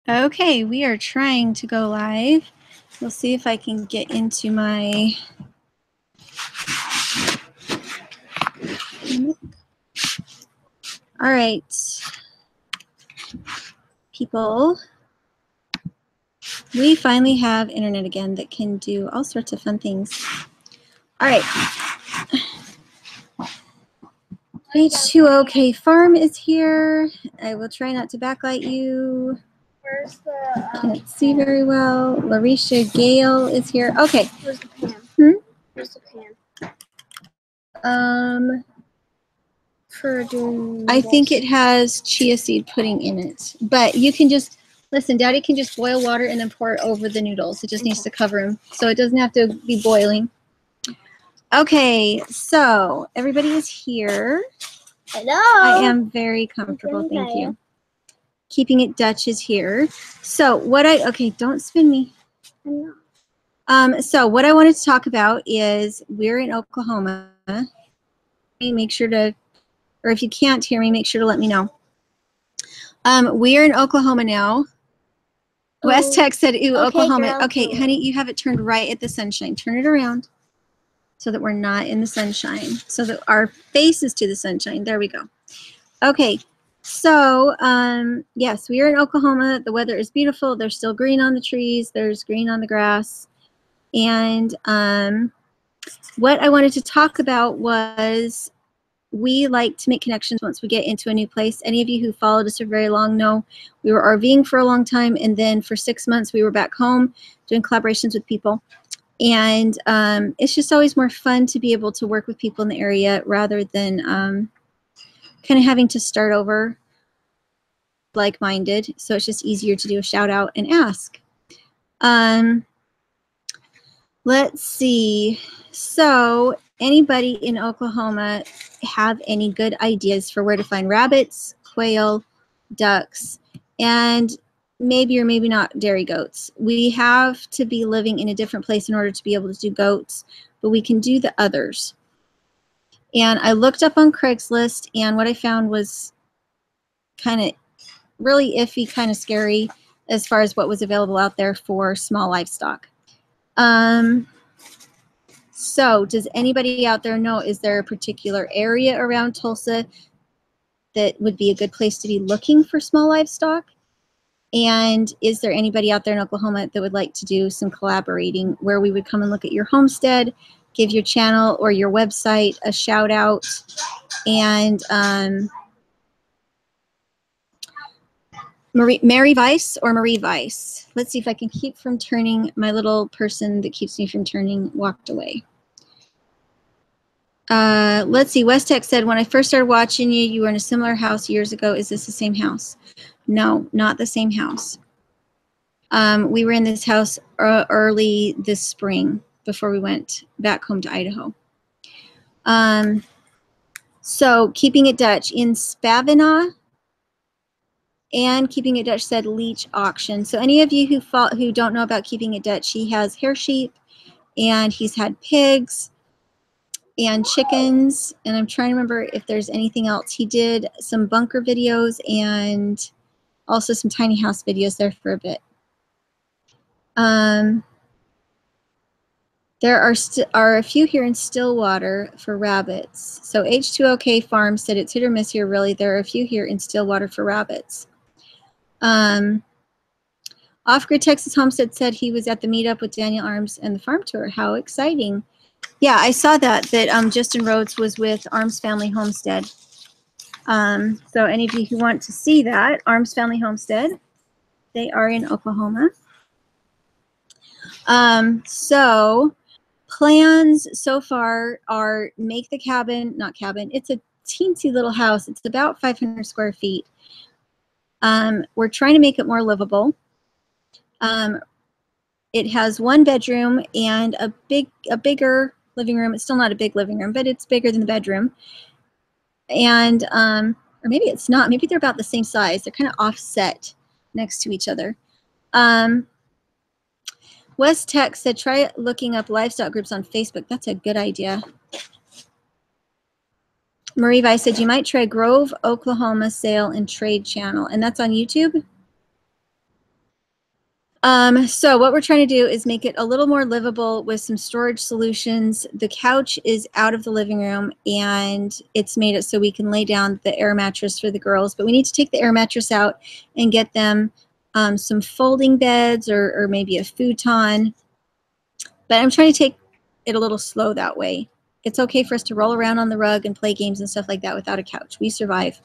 Okay, we are trying to go live. We'll see if I can get into my all right, people. We finally have internet again that can do all sorts of fun things. All right. H2OK Farm is here. I will try not to backlight you. Where's the Can't see very well. Larisha Gale is here. Okay. Where's the pan? Where's the pan? I think it has chia seed pudding in it, but you can just listen. Daddy can just boil water and then pour it over the noodles. It just needs to cover them, so it doesn't have to be boiling. Okay, so everybody is here. Hello. I am very comfortable. Thank you. Keeping It Dutch is here. So okay, don't spin me. So what I wanted to talk about is we're in Oklahoma. Make sure to, or if you can't hear me, make sure to let me know. We're in Oklahoma now. West Tech said, ooh, okay, Oklahoma. Girl, okay, honey, you have it turned right at the sunshine. Turn it around so that we're not in the sunshine, so that our face is to the sunshine. There we go. Okay, so yes, we are in Oklahoma. The weather is beautiful. There's still green on the trees. There's green on the grass. And what I wanted to talk about was we like to make connections once we get into a new place. Any of you who followed us for very long know we were RVing for a long time, and then for 6 months we were back home doing collaborations with people. And it's just always more fun to be able to work with people in the area rather than kind of having to start over like-minded. So it's just easier to do a shout out and ask. Let's see. So anybody in Oklahoma have any good ideas for where to find rabbits, quail, ducks, and maybe or maybe not dairy goats? We have to be living in a different place in order to be able to do goats, but we can do the others. And I looked up on Craigslist, and what I found was kind of really iffy, kind of scary as far as what was available out there for small livestock. So does anybody out there know, is there a particular area around Tulsa that would be a good place to be looking for small livestock? And is there anybody out there in Oklahoma that would like to do some collaborating where we would come and look at your homestead, give your channel or your website a shout out, and Mary Vice or Marie Vice? Let's see if I can keep from turning. My little person that keeps me from turning walked away. Let's see. West Tech said, when I first started watching you, you were in a similar house years ago. Is this the same house? No, not the same house. We were in this house early this spring before we went back home to Idaho. So Keeping It Dutch in Spavina and Keeping It Dutch said Leech Auction. So any of you who don't know about Keeping It Dutch, he has hair sheep and he's had pigs and chickens, and I'm trying to remember if there's anything else. He did some bunker videos and also some tiny house videos there for a bit. There are a few here in Stillwater for rabbits. So H2OK Farm said it's hit or miss here, really. There are a few here in Stillwater for rabbits. Off-Grid Texas Homestead said he was at the meetup with Daniel Arms and the farm tour. How exciting. Yeah, I saw that Justin Rhodes was with Arms Family Homestead. So any of you who want to see that, Arms Family Homestead, they are in Oklahoma. So plans so far are make the cabin, not cabin, it's a teensy little house. It's about 500 square feet. We're trying to make it more livable. It has 1 bedroom and a bigger living room. It's still not a big living room, but it's bigger than the bedroom. And or maybe it's not. Maybe they're about the same size. They're kind of offset next to each other. West Tech said, try looking up livestock groups on Facebook. That's a good idea. Marie Vice said, you might try Grove, Oklahoma Sale and Trade Channel. And that's on YouTube? So what we're trying to do is make it a little more livable with some storage solutions. The couch is out of the living room, and it's made it so we can lay down the air mattress for the girls. But we need to take the air mattress out and get them some folding beds or maybe a futon. But I'm trying to take it a little slow that way. It's okay for us to roll around on the rug and play games and stuff like that without a couch. We survive.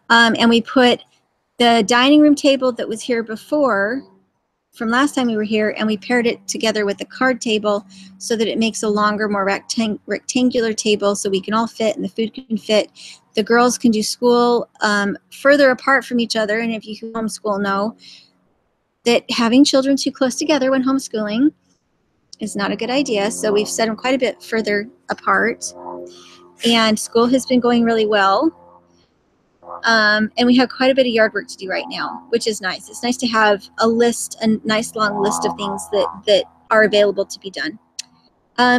And we put the dining room table that was here before from last time we were here, and we paired it together with the card table so that it makes a longer, more rectangular table so we can all fit and the food can fit. The girls can do school further apart from each other, and if you homeschool know that having children too close together when homeschooling is not a good idea, so we've set them quite a bit further apart, and school has been going really well. And we have quite a bit of yard work to do right now, which is nice. It's nice to have a nice long list of things that are available to be done.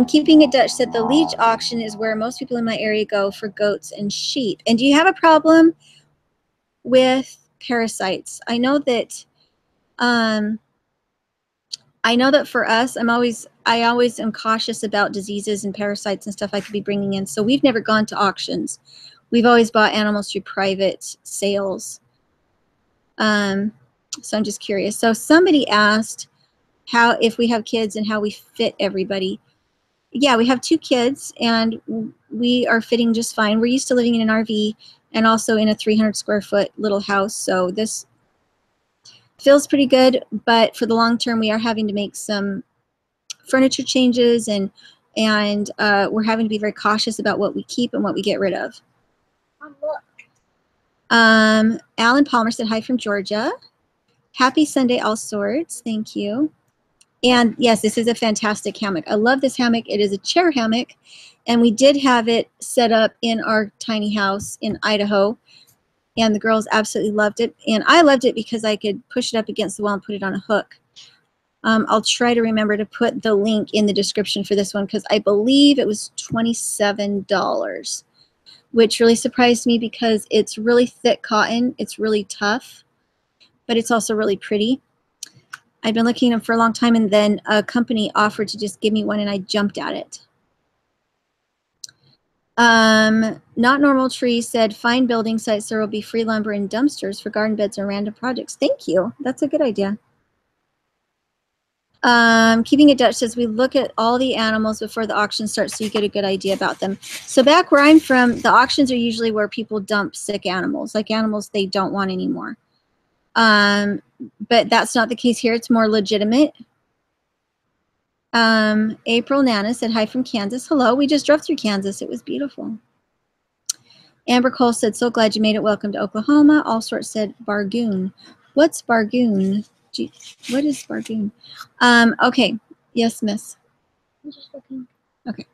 Keeping It Dutch said the leech auction is where most people in my area go for goats and sheep. And do you have a problem with parasites? I know that for us, I always am cautious about diseases and parasites and stuff I could be bringing in. So we've never gone to auctions. We've always bought animals through private sales. So I'm just curious. So somebody asked if we have kids and how we fit everybody. Yeah, we have 2 kids and we are fitting just fine. We're used to living in an RV and also in a 300 square foot little house. So this feels pretty good, but for the long term, we are having to make some furniture changes and we're having to be very cautious about what we keep and what we get rid of. Alan Palmer said hi from Georgia. Happy Sunday, all sorts. Thank you. And yes, this is a fantastic hammock. I love this hammock. It is a chair hammock, and we did have it set up in our tiny house in Idaho, and the girls absolutely loved it. And I loved it because I could push it up against the wall and put it on a hook. I'll try to remember to put the link in the description for this one because I believe it was $27. Which really surprised me because it's really thick cotton. It's really tough, but it's also really pretty. I've been looking at them for a long time, and then a company offered to just give me one, and I jumped at it. Not Normal Tree said, find building sites. There will be free lumber and dumpsters for garden beds or random projects. Thank you. That's a good idea. Keeping It Dutch says, we look at all the animals before the auction starts so you get a good idea about them. So back where I'm from, the auctions are usually where people dump sick animals, like animals they don't want anymore. But that's not the case here. It's more legitimate. April Nana said, hi from Kansas. Hello, we just drove through Kansas. It was beautiful. Amber Cole said, so glad you made it. Welcome to Oklahoma. All sorts said, Bargoon. What's Bargoon? What is Bargoon? Okay. Yes, miss. I'm just looking. Okay.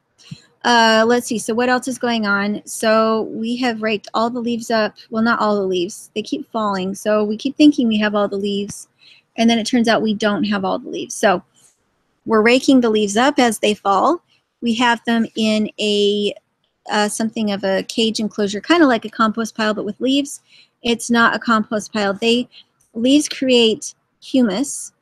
Let's see. So what else is going on? So we have raked all the leaves up. Well, not all the leaves. They keep falling. So we keep thinking we have all the leaves. And then it turns out we don't have all the leaves. So we're raking the leaves up as they fall. We have them in a something of a cage enclosure, kind of like a compost pile, but with leaves. It's not a compost pile. Leaves create humus,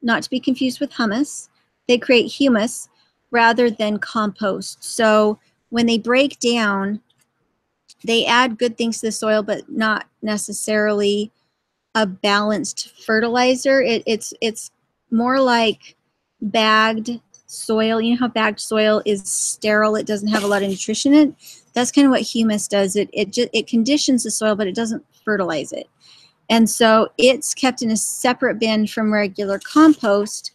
not to be confused with hummus. They create humus rather than compost. So when they break down, they add good things to the soil, but not necessarily a balanced fertilizer. It's more like bagged soil. You know how bagged soil is sterile? It doesn't have a lot of nutrition in it. That's kind of what humus does. It conditions the soil, but it doesn't fertilize it. And so it's kept in a separate bin from regular compost.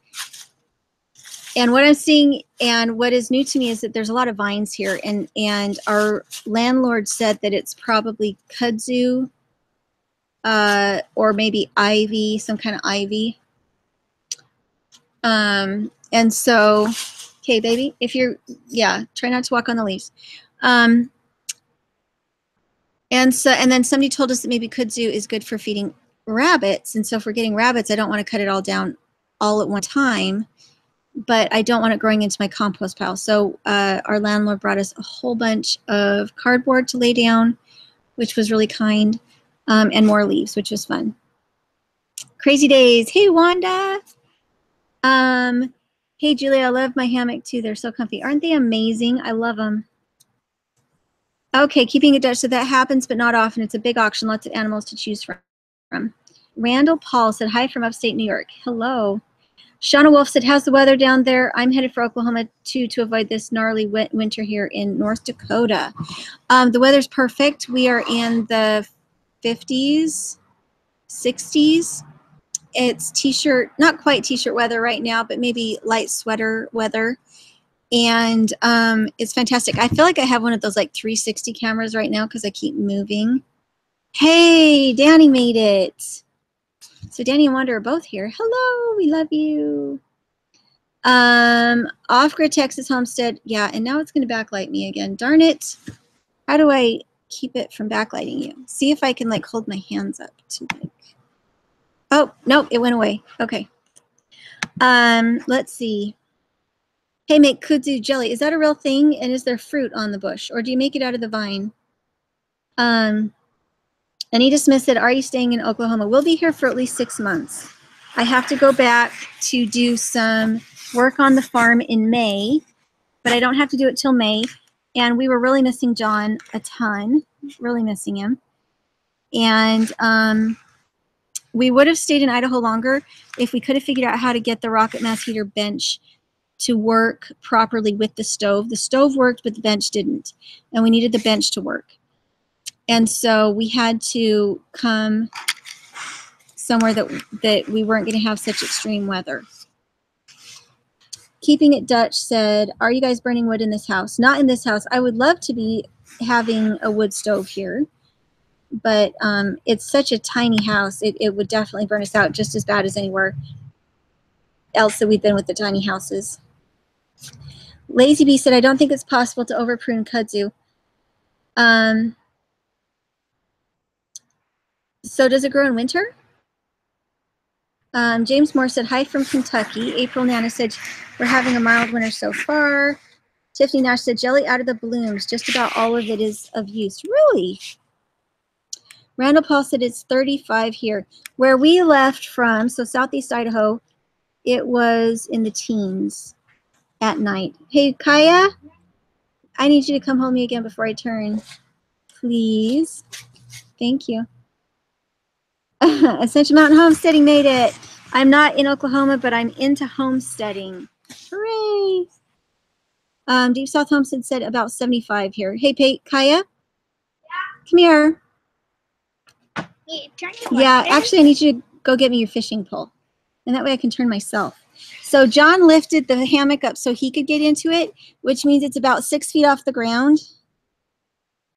And what I'm seeing and what is new to me is that there's a lot of vines here. And our landlord said that it's probably kudzu or maybe ivy, some kind of ivy. And so, okay, baby, try not to walk on the leaves. And then somebody told us that maybe kudzu is good for feeding rabbits. And so if we're getting rabbits, I don't want to cut it all down all at one time, but I don't want it growing into my compost pile. So our landlord brought us a whole bunch of cardboard to lay down, which was really kind, and more leaves, which was fun. Crazy days. Hey, Wanda. Hey, Julia, I love my hammock too. They're so comfy. Aren't they amazing? I love them. Okay, keeping it Dutch. So that happens, but not often. It's a big auction, lots of animals to choose from. Randall Paul said, hi from upstate New York. Hello. Shauna Wolf said, how's the weather down there? I'm headed for Oklahoma too to avoid this gnarly winter here in North Dakota. The weather's perfect. We are in the 50s, 60s. It's t-shirt, not quite t-shirt weather right now, but maybe light sweater weather. And it's fantastic. I feel like I have one of those like 360 cameras right now because I keep moving. Hey, Danny made it. So Danny and Wanda are both here. Hello, we love you. Off-grid Texas homestead. Yeah, and now it's going to backlight me again. Darn it. How do I keep it from backlighting you? See if I can like hold my hands up to like. Oh, nope, it went away. Okay. Let's see. Hey, make kudzu jelly. Is that a real thing? And is there fruit on the bush? Or do you make it out of the vine? Anita Smith said, are you staying in Oklahoma? We'll be here for at least 6 months. I have to go back to do some work on the farm in May, but I don't have to do it till May. And we were really missing John a ton, really missing him. And we would have stayed in Idaho longer if we could have figured out how to get the rocket mass heater bench to work properly with the stove. The stove worked, but the bench didn't. And we needed the bench to work. And so we had to come somewhere that we weren't going to have such extreme weather. Keeping It Dutch said, are you guys burning wood in this house? Not in this house. I would love to be having a wood stove here, but it's such a tiny house. It would definitely burn us out just as bad as anywhere else that we've been with the tiny houses. Lazy Bee said, I don't think it's possible to over prune kudzu. So does it grow in winter? James Moore said, hi from Kentucky. April Nana said, we're having a mild winter so far. Tiffany Nash said, jelly out of the blooms. Just about all of it is of use. Really? Randall Paul said, it's 35 here. Where we left from, so southeast Idaho, it was in the teens at night. Hey, Kaya, I need you to come hold me again before I turn. Please. Thank you. Ascension Mountain Homesteading made it. I'm not in Oklahoma, but I'm into homesteading. Hooray! Deep South Homestead said about 75 here. Hey, Kaya? Yeah. Come here. Yeah, actually, I need you to go get me your fishing pole. And that way I can turn myself. So John lifted the hammock up so he could get into it, which means it's about 6 feet off the ground.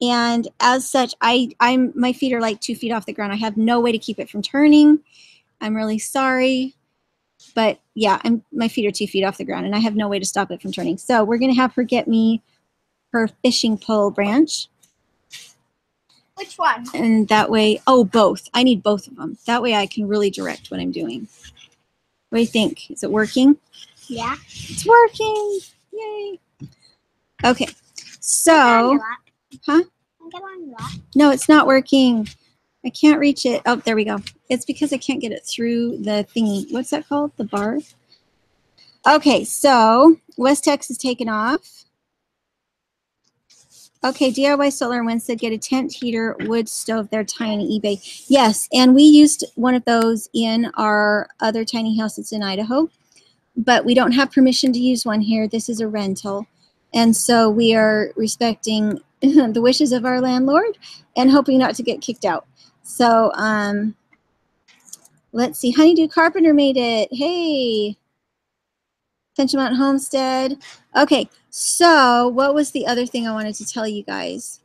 And as such, my feet are like 2 feet off the ground. I have no way to keep it from turning. I'm really sorry. But yeah, my feet are 2 feet off the ground and I have no way to stop it from turning. So we're going to have her get me her fishing pole branch. Which one? And that way, oh, both. I need both of them. That way I can really direct what I'm doing. What do you think? Is it working? Yeah. It's working. Yay. Okay. So, huh? No, it's not working. I can't reach it. Oh, there we go. It's because I can't get it through the thingy. What's that called? The bar? Okay, so West Texas taken off. Okay, DIY Solar and Wind said get a tent heater, wood stove. They're tiny, eBay. Yes, and we used one of those in our other tiny house that's in Idaho, but we don't have permission to use one here. This is a rental. And so we are respecting the wishes of our landlord and hoping not to get kicked out. So let's see. Honeydew Carpenter made it. Hey. Ascension Mountain Homestead. Okay, so what was the other thing I wanted to tell you guys?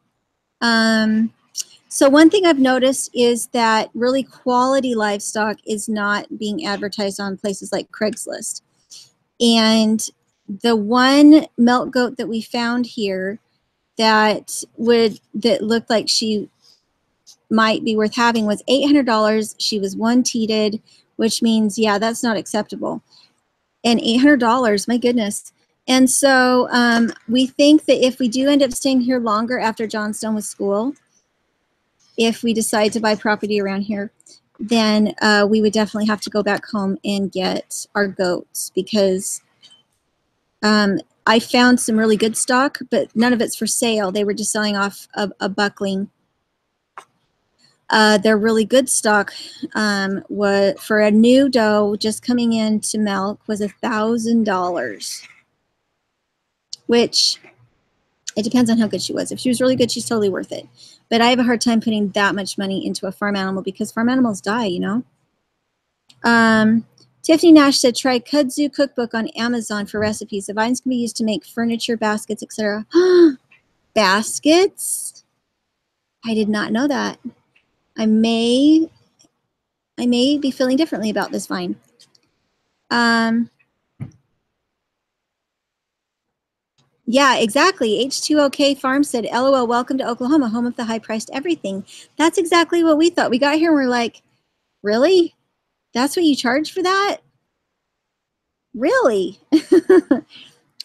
So one thing I've noticed is that really quality livestock is not being advertised on places like Craigslist. And the one milk goat that we found here that looked like she might be worth having was $800. She was one teated, which means, yeah, that's not acceptable. And $800, my goodness. And so we think that if we do end up staying here longer after John's done with school, if we decide to buy property around here, then we would definitely have to go back home and get our goats, because I found some really good stock, but none of it's for sale. They were just selling off a buckling. Their really good stock was, for a new doe just coming in to milk, was $1,000, which it depends on how good she was. If she was really good, she's totally worth it. But I have a hard time putting that much money into a farm animal because farm animals die, you know. Tiffany Nash said, try kudzu cookbook on Amazon for recipes. The vines can be used to make furniture, baskets, etc. Baskets? I did not know that. I may be feeling differently about this vine. Yeah, exactly. H2OK Farm said, LOL, welcome to Oklahoma, home of the high-priced everything. That's exactly what we thought. We got here and we're like, really? That's what you charge for that? Really?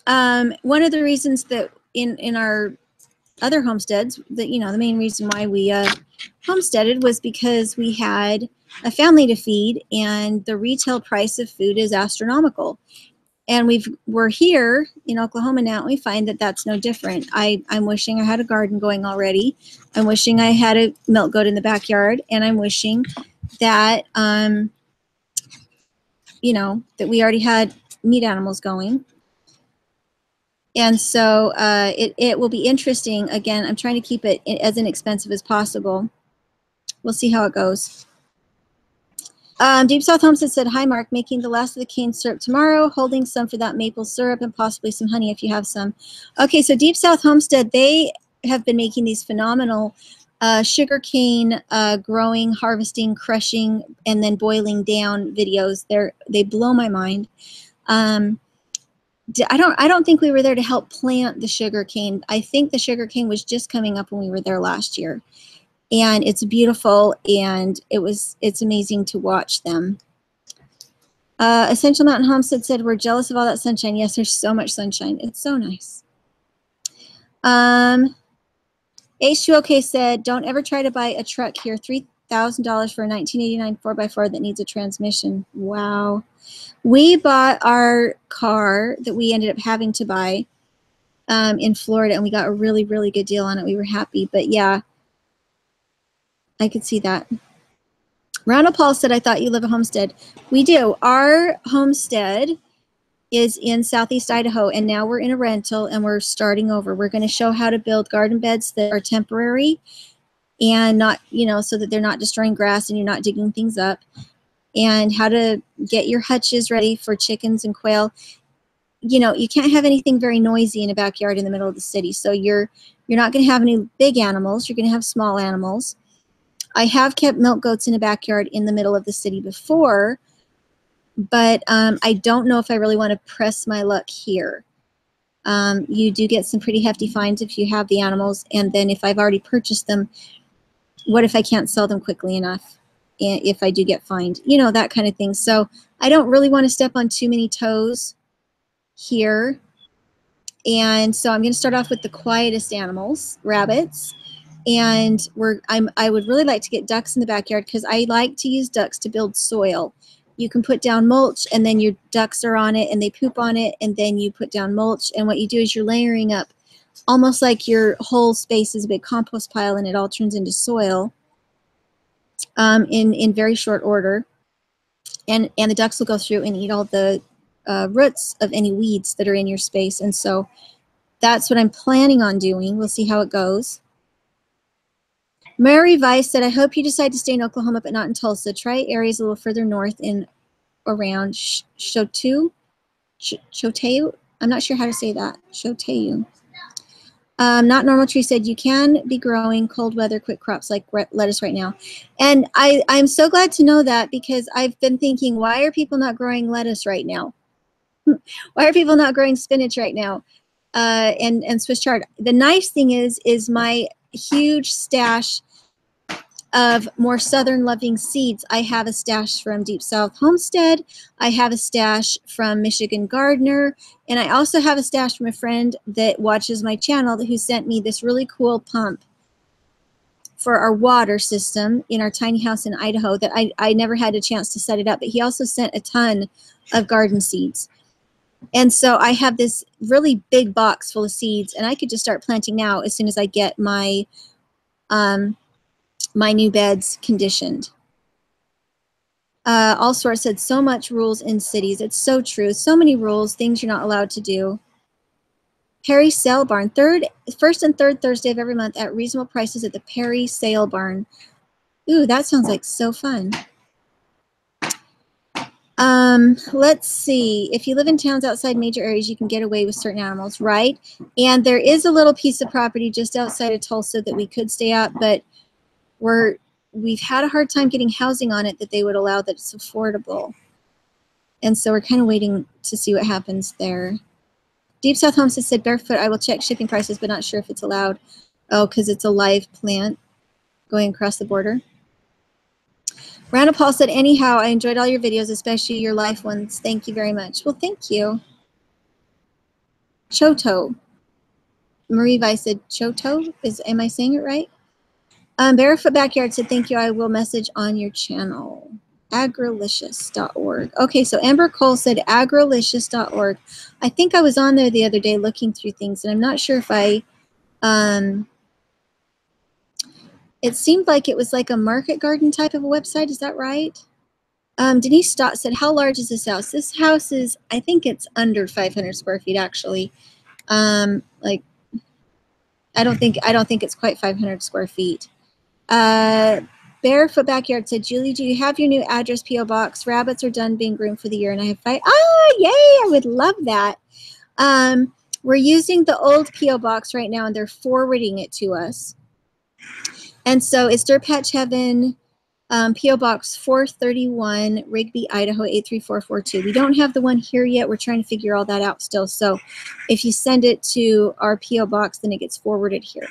One of the reasons that in our other homesteads, that, you know, the main reason why we homesteaded was because we had a family to feed, and the retail price of food is astronomical. And we're here in Oklahoma now, and we find that that's no different. I'm wishing I had a garden going already. I'm wishing I had a milk goat in the backyard, and I'm wishing that you know, that we already had meat animals going. And so it will be interesting. Again, I'm trying to keep it as inexpensive as possible. We'll see how it goes. Deep South Homestead said, hi, Mark, making the last of the cane syrup tomorrow, holding some for that maple syrup and possibly some honey if you have some. Okay, so Deep South Homestead, they have been making these phenomenal sugar cane growing, harvesting, crushing, and then boiling down videos. They blow my mind. I don't think we were there to help plant the sugar cane. I think the sugar cane was just coming up when we were there last year. And it's beautiful, and it's amazing to watch them. Essential Mountain Homestead said, we're jealous of all that sunshine. Yes, there's so much sunshine. It's so nice. H2OK said, don't ever try to buy a truck here. $3,000 for a 1989 4x4 that needs a transmission. Wow. We bought our car that we ended up having to buy in Florida, and we got a really, really good deal on it. We were happy. But yeah, I could see that. Ronald Paul said, I thought you live a homestead. We do. Our homestead is in Southeast Idaho, and now we're in a rental, and we're starting over. We're going to show how to build garden beds that are temporary and not, you know, so that they're not destroying grass and you're not digging things up, and how to get your hutches ready for chickens and quail. You know, you can't have anything very noisy in a backyard in the middle of the city. So you're not going to have any big animals. You're going to have small animals. I have kept milk goats in a backyard in the middle of the city before, but I don't know if I really want to press my luck here. You do get some pretty hefty fines if you have the animals, and then if I've already purchased them, what if I can't sell them quickly enough if I do get fined? You know, that kind of thing. So I don't really want to step on too many toes here. And so I'm going to start off with the quietest animals, rabbits. And I would really like to get ducks in the backyard, because I like to use ducks to build soil. You can put down mulch, and then your ducks are on it, and they poop on it, and then you put down mulch. And what you do is you're layering up, almost like your whole space is a big compost pile, and it all turns into soil in very short order. And the ducks will go through and eat all the roots of any weeds that are in your space. And so that's what I'm planning on doing. We'll see how it goes. Mary Weiss said, I hope you decide to stay in Oklahoma but not in Tulsa. Try areas a little further north in around Choteau. I'm not sure how to say that. Choteau. Not Normal Tree said, you can be growing cold weather quick crops like lettuce right now. And I'm so glad to know that, because I've been thinking, why are people not growing lettuce right now? Why are people not growing spinach right now? And Swiss chard. The nice thing is my huge stash of more southern loving seeds. I have a stash from Deep South Homestead. I have a stash from Michigan Gardener. And I also have a stash from a friend that watches my channel who sent me this really cool pump for our water system in our tiny house in Idaho that I never had a chance to set it up, but he also sent a ton of garden seeds. And so I have this really big box full of seeds, and I could just start planting now as soon as I get my my new beds conditioned. Allsort said, so much rules in cities. It's so true. So many rules, things you're not allowed to do. Perry Sale Barn, first and third Thursday of every month at reasonable prices at the Perry Sale Barn. Ooh, that sounds like so fun. Let's see. If you live in towns outside major areas, you can get away with certain animals, right? And there is a little piece of property just outside of Tulsa that we could stay at, but we've had a hard time getting housing on it that they would allow that's affordable. And so we're kind of waiting to see what happens there. Deep South Homestead said, barefoot, I will check shipping prices, but not sure if it's allowed. Oh, because it's a live plant going across the border. Randall Paul said, anyhow, I enjoyed all your videos, especially your live ones. Thank you very much. Well, thank you. Choto. Marie Weiss said, Choto? Am I saying it right? Barefoot Backyard said, thank you. I will message on your channel. Agrilicious.org. Okay, so Amber Cole said agrilicious.org. I think I was on there the other day looking through things, and I'm not sure if I, it seemed like it was like a market garden type of a website. Is that right? Denise Stott said, how large is this house? This house is, I think it's under 500 square feet, actually. Like, I don't think it's quite 500 square feet. Barefoot Backyard said, Julie, do you have your new address P.O. box? Rabbits are done being groomed for the year, and I have 5. Oh, yay! I would love that. We're using the old P.O. box right now, and they're forwarding it to us. And so it's Dirtpatcheaven, P.O. Box 431, Rigby, Idaho 83442. We don't have the one here yet. We're trying to figure all that out still. So if you send it to our P.O. box, then it gets forwarded here.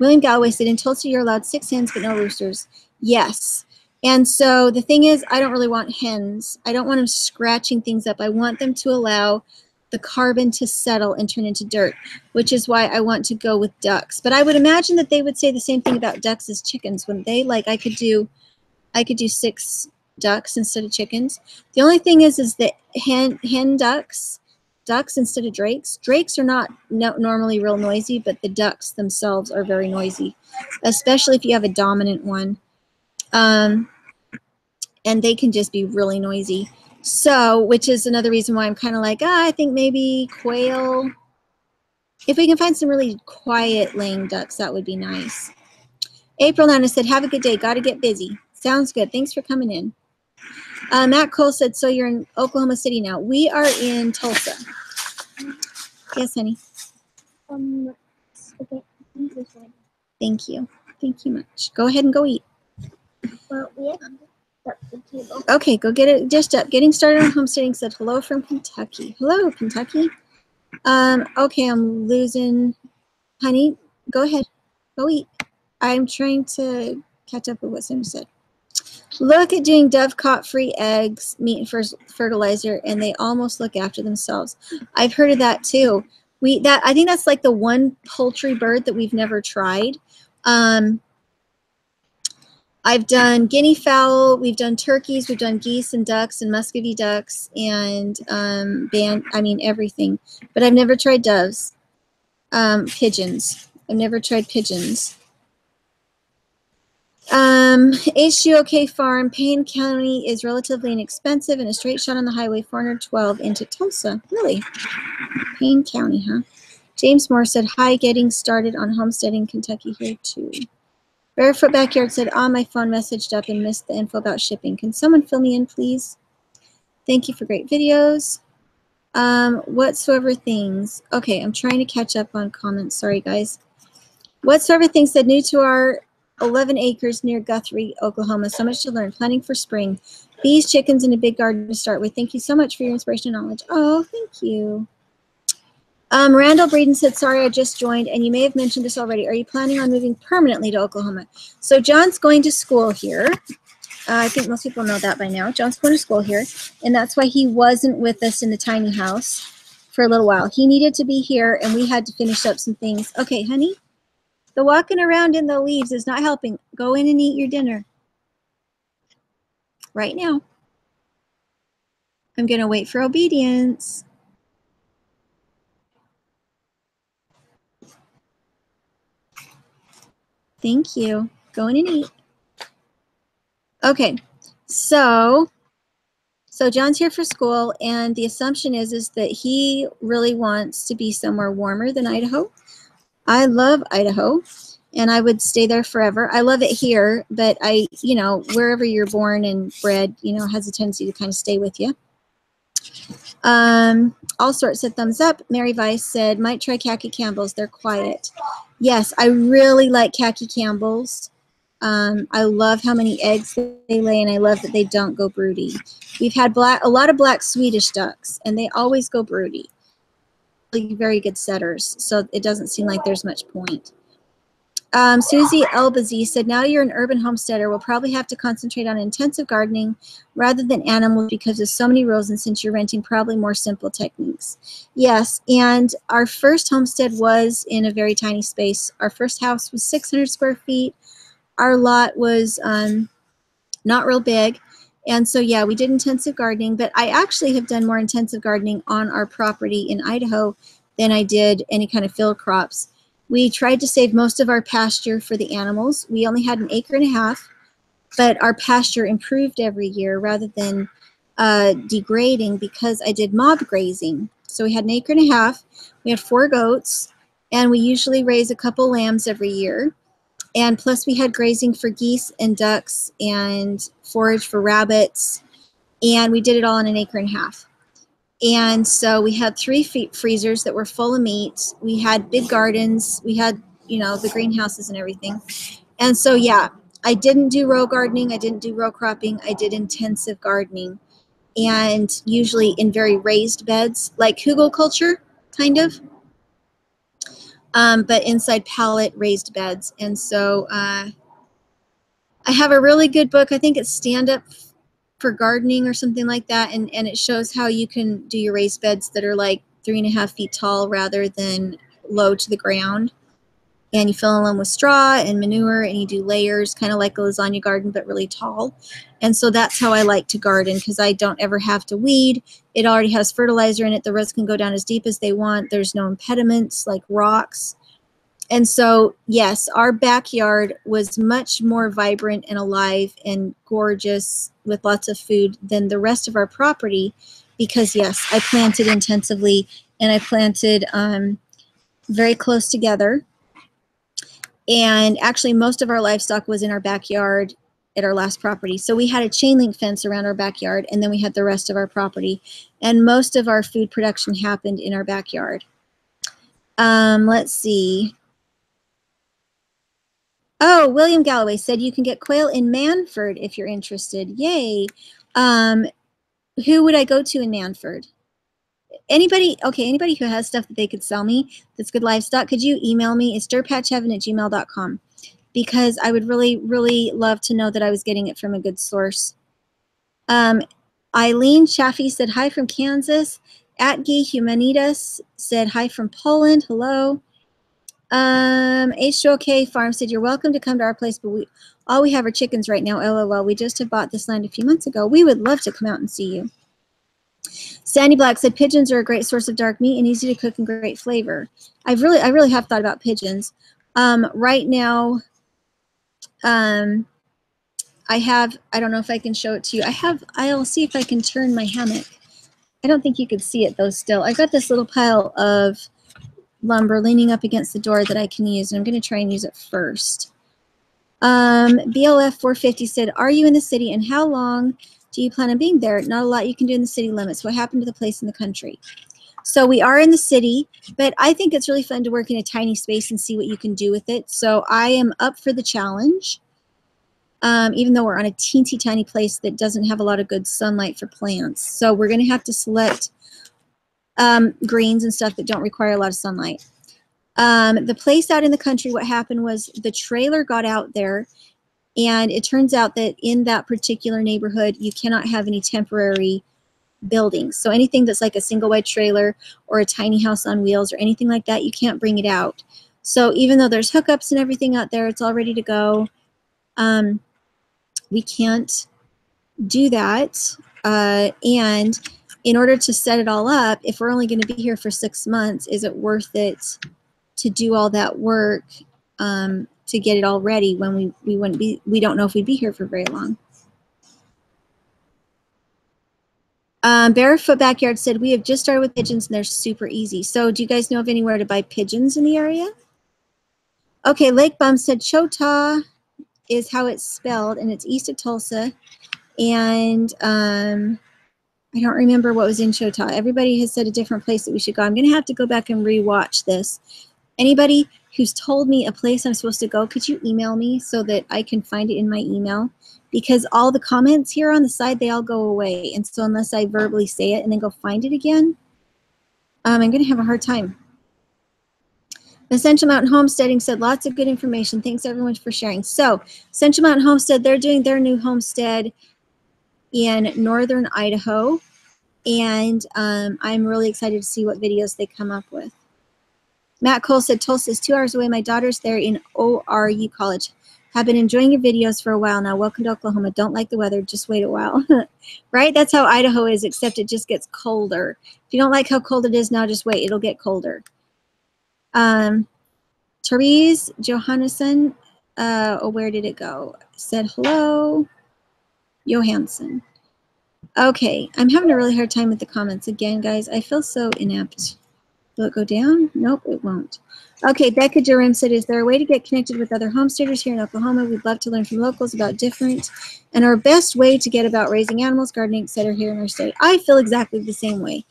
William Galway said, in Tulsa, you're allowed 6 hens, but no roosters. Yes. And so the thing is, I don't really want hens. I don't want them scratching things up. I want them to allow the carbon to settle and turn into dirt, which is why I want to go with ducks. But I would imagine that they would say the same thing about ducks as chickens, wouldn't they? Like I could do 6 ducks instead of chickens. The only thing is that hen ducks instead of drakes. Drakes are not normally real noisy, but the ducks themselves are very noisy, especially if you have a dominant one. And they can just be really noisy. So, which is another reason why I'm kind of like, I think maybe quail. If we can find some really quiet laying ducks, that would be nice. April Nana said, have a good day. Got to get busy. Sounds good. Thanks for coming in. Matt Cole said, so you're in Oklahoma City now. We are in Tulsa. Yes, honey. Okay, this one. Thank you. Thank you much. Go ahead and go eat. Well, we have the table. Okay, go get it dished up. Getting started on homesteading said, hello from Kentucky. Hello, Kentucky. Okay, I'm losing. Honey, go ahead. Go eat. I'm trying to catch up with what Sam said. Look at doing dovecot-free eggs, meat and fertilizer, and they almost look after themselves. I've heard of that too. I think that's like the one poultry bird that we've never tried. I've done guinea fowl, we've done turkeys, we've done geese and ducks and muscovy ducks and everything. But I've never tried doves. Pigeons. I've never tried pigeons. HGOK Farm, Payne County is relatively inexpensive and a straight shot on the highway 412 into Tulsa. Really? Payne County, huh? James Moore said, hi, getting started on homesteading Kentucky here too. Barefoot Backyard said, my phone messaged up and missed the info about shipping. Can someone fill me in, please? Thank you for great videos. Whatsoever things. Okay, I'm trying to catch up on comments. Sorry, guys. Whatsoever things said, new to our 11 acres near Guthrie, Oklahoma. So much to learn. Planning for spring. Bees, chickens, and a big garden to start with. Thank you so much for your inspiration and knowledge. Oh, thank you. Randall Breeden said, sorry, I just joined, and you may have mentioned this already. Are you planning on moving permanently to Oklahoma? So John's going to school here. I think most people know that by now. John's going to school here, and that's why he wasn't with us in the tiny house for a little while. He needed to be here, and we had to finish up some things. Okay, honey? The walking around in the leaves is not helping. Go in and eat your dinner. Right now. I'm going to wait for obedience. Thank you. Go in and eat. Okay, so John's here for school, and the assumption is that he really wants to be somewhere warmer than Idaho. I love Idaho, and I would stay there forever. I love it here, but wherever you're born and bred, has a tendency to kind of stay with you. All sorts said thumbs up. Mary Vice said, might try khaki Campbells. They're quiet. Yes, I really like khaki Campbells. I love how many eggs they lay, and I love that they don't go broody. We've had a lot of black Swedish ducks, and they always go broody. Really very good setters, so it doesn't seem like there's much point. Susie Elbazy said, now you're an urban homesteader, we'll probably have to concentrate on intensive gardening rather than animals because there's so many rules, and since you're renting, probably more simple techniques. Yes, and our first homestead was in a very tiny space. Our first house was 600 square feet. Our lot was not real big. And so, yeah, we did intensive gardening, but I actually have done more intensive gardening on our property in Idaho than I did any kind of field crops. We tried to save most of our pasture for the animals. We only had 1.5 acres, but our pasture improved every year rather than degrading because I did mob grazing. So we had 1.5 acres, we had 4 goats, and we usually raise a couple lambs every year. And plus we had grazing for geese and ducks and forage for rabbits. And we did it all in 1.5 acres. And so we had 3 freezers that were full of meat. We had big gardens. We had, the greenhouses and everything. And so, yeah, I didn't do row gardening. I didn't do row cropping. I did intensive gardening. And usually in very raised beds, like hugelkultur, kind of. But inside pallet raised beds. And so I have a really good book. I think it's Stand Up for Gardening or something like that. And it shows how you can do your raised beds that are like 3.5 feet tall rather than low to the ground. And you fill them with straw and manure, and you do layers, kind of like a lasagna garden, but really tall. And so that's how I like to garden, because I don't ever have to weed. It already has fertilizer in it. The roots can go down as deep as they want. There's no impediments like rocks. And so, yes, our backyard was much more vibrant and alive and gorgeous with lots of food than the rest of our property because, yes, I planted intensively, and I planted very close together. And actually, most of our livestock was in our backyard at our last property. So we had a chain link fence around our backyard, and then we had the rest of our property. And most of our food production happened in our backyard. Let's see. Oh, William Galloway said you can get quail in Manford if you're interested. Yay. Who would I go to in Manford? Anybody who has stuff that they could sell me that's good livestock, could you email me? It's dirtpatcheaven@gmail.com, because I would really, really love to know that I was getting it from a good source. Eileen Chaffee said hi from Kansas. Atgi Humanitas said hi from Poland. Hello. H2OK Farm said, you're welcome to come to our place, but all we have are chickens right now. LOL. We just have bought this land a few months ago. We would love to come out and see you. Sandy Black said, pigeons are a great source of dark meat and easy to cook and great flavor. I really have thought about pigeons. Right now, I don't know if I can show it to you. I'll see if I can turn my hammock. I don't think you could see it though still. I got this little pile of lumber leaning up against the door that I can use, and I'm going to try and use it first. BLF 450 said, are you in the city, and how long do you plan on being there? Not a lot you can do in the city limits. What happened to the place in the country? So we are in the city, but I think it's really fun to work in a tiny space and see what you can do with it. So I am up for the challenge, even though we're on a teensy tiny place that doesn't have a lot of good sunlight for plants. So we're going to have to select greens and stuff that don't require a lot of sunlight. The place out in the country, what happened was the trailer got out there, and it turns out that in that particular neighborhood, you cannot have any temporary buildings. So anything that's like a single wide trailer or a tiny house on wheels or anything like that, you can't bring it out. So even though there's hookups and everything out there, it's all ready to go. We can't do that. And in order to set it all up, if we're only going to be here for 6 months, is it worth it to do all that work to get it all ready when we don't know if we'd be here for very long? Barefoot Backyard said, we have just started with pigeons and they're super easy. So do you guys know of anywhere to buy pigeons in the area? Okay, Lake Bum said Chota is how it's spelled, and it's east of Tulsa. And I don't remember what was in Chota. Everybody has said a different place that we should go. I'm going to have to go back and rewatch this. Anybody who's told me a place I'm supposed to go, could you email me so that I can find it in my email? Because all the comments here on the side, they all go away. And so unless I verbally say it and then go find it again, I'm going to have a hard time. Essential Mountain Homesteading said, lots of good information. Thanks everyone for sharing. So Essential Mountain Homestead, they're doing their new homestead in northern Idaho. And I'm really excited to see what videos they come up with. Matt Cole said, Tulsa is 2 hours away. My daughter's there in ORU College. Have been enjoying your videos for a while now. Welcome to Oklahoma. Don't like the weather. Just wait a while. Right? That's how Idaho is, except it just gets colder. If you don't like how cold it is now, just wait. It'll get colder. Therese Johannesson, where did it go? Said hello. Johansson. Okay, I'm having a really hard time with the comments again, guys. I feel so inept. Will it go down? Nope, it won't. Okay, Becca Jerem said, is there a way to get connected with other homesteaders here in Oklahoma? We'd love to learn from locals about different and our best way to get about raising animals, gardening, etc. here in our state. I feel exactly the same way.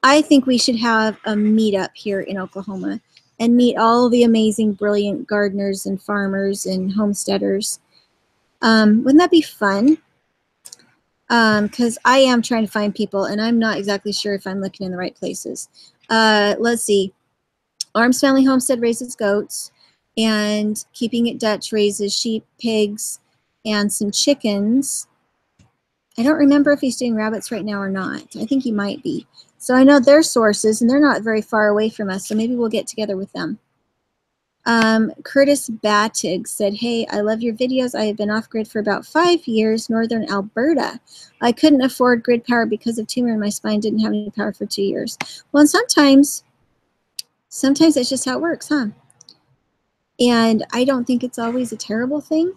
I think we should have a meetup here in Oklahoma and meet all the amazing, brilliant gardeners and farmers and homesteaders. Wouldn't that be fun? Because I am trying to find people, and I'm not exactly sure if I'm looking in the right places. Let's see. Arms Family Homestead raises goats, and Keeping It Dutch raises sheep, pigs, and some chickens. I don't remember if he's doing rabbits right now or not. I think he might be. So I know their sources, and they're not very far away from us, so maybe we'll get together with them. Curtis Batig said, hey, I love your videos. I have been off-grid for about 5 years, northern Alberta. I couldn't afford grid power because of tumor in my spine, didn't have any power for 2 years. Well, and sometimes that's just how it works, huh? And I don't think it's always a terrible thing.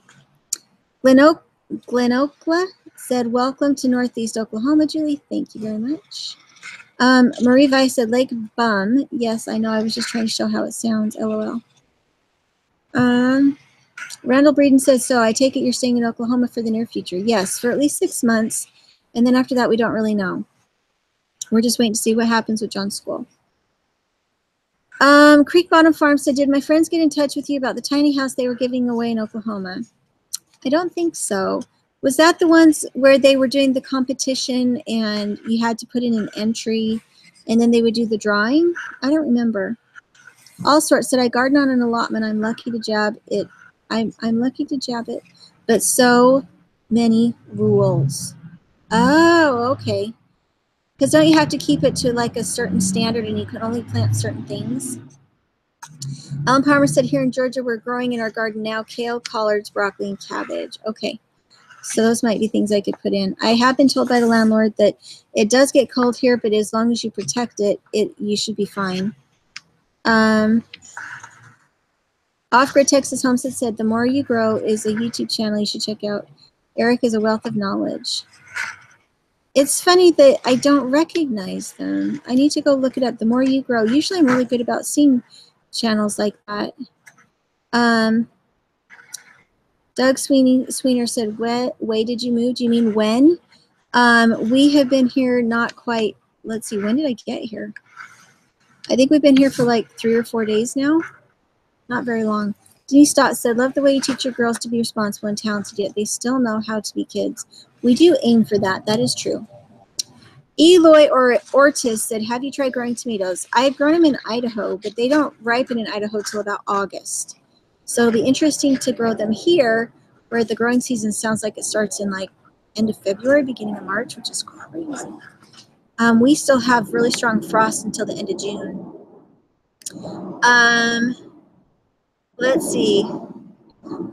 Glenokla said, welcome to Northeast Oklahoma, Julie. Thank you very much. Marie Weiss said, Lake Bum. Yes, I know. I was just trying to show how it sounds. LOL. Randall Breeden says, so I take it you're staying in Oklahoma for the near future. Yes, for at least 6 months. And then after that, we don't really know. We're just waiting to see what happens with John's school. Creek Bottom Farm said, did my friends get in touch with you about the tiny house they were giving away in Oklahoma? I don't think so. Was that the ones where they were doing the competition and you had to put in an entry and then they would do the drawing? I don't remember. All sorts said, I garden on an allotment. I'm lucky to jab it. I'm lucky to jab it, but so many rules. Oh, okay. Because don't you have to keep it to like a certain standard and you can only plant certain things? Alan Palmer said, here in Georgia, we're growing in our garden now kale, collards, broccoli, and cabbage. Okay. So those might be things I could put in. I have been told by the landlord that it does get cold here, but as long as you protect it, you should be fine. Off-Grid Texas Homestead said, the More You Grow is a YouTube channel you should check out. Eric is a wealth of knowledge. It's funny that I don't recognize them. I need to go look it up. The More You Grow. Usually I'm really good about seeing channels like that. Doug Sweener said, way did you move? Do you mean when? We have been here not quite, let's see, when did I get here? I think we've been here for like 3 or 4 days now. Not very long. Denise Stott said, love the way you teach your girls to be responsible and talented, yet they still know how to be kids. We do aim for that. That is true. Eloy Ortiz said, have you tried growing tomatoes? I've grown them in Idaho, but they don't ripen in Idaho till about August. So it'll be interesting to grow them here, where the growing season sounds like it starts in like end of February, beginning of March, which is crazy. We still have really strong frost until the end of June. Let's see.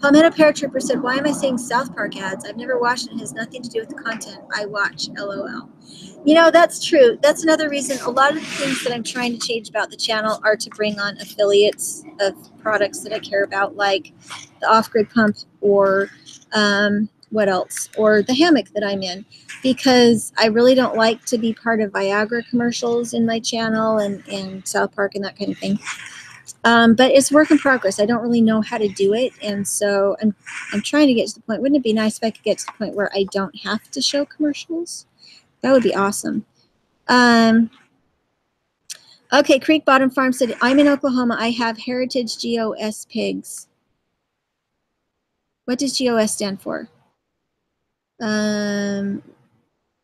Palmetto Paratrooper said, why am I saying South Park ads? I've never watched it. It has nothing to do with the content I watch. LOL. You know, that's true. That's another reason. A lot of the things that I'm trying to change about the channel are to bring on affiliates of products that I care about, like the off-grid pump or what else? Or the hammock that I'm in. Because I really don't like to be part of Viagra commercials in my channel and South Park and that kind of thing. But it's work in progress. I don't really know how to do it, and so I'm trying to get to the point. Wouldn't it be nice if I could get to the point where I don't have to show commercials? That would be awesome. Okay, Creek Bottom Farm said, I'm in Oklahoma. I have Heritage GOS pigs. What does GOS stand for?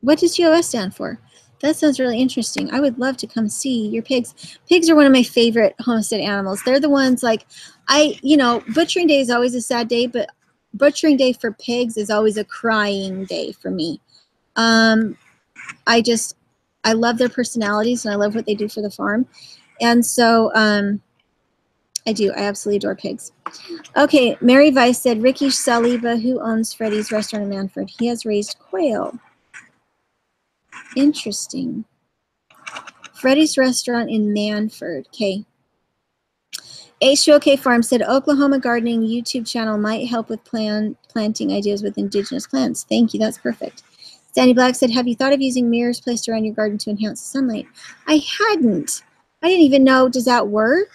What does GOS stand for? That sounds really interesting. I would love to come see your pigs. Pigs are one of my favorite homestead animals. They're the ones like, you know, butchering day is always a sad day, but butchering day for pigs is always a crying day for me. I love their personalities and I love what they do for the farm. And so I do. I absolutely adore pigs. Okay, Mary Weiss said, Ricky Saliba, who owns Freddy's restaurant in Manford, he has raised quail. Interesting. Freddy's restaurant in Manford. Okay. H2OK Farm said, Oklahoma gardening YouTube channel might help with planting ideas with indigenous plants. Thank you. That's perfect. Sandy Black said, have you thought of using mirrors placed around your garden to enhance the sunlight? I hadn't. I didn't even know. Does that work?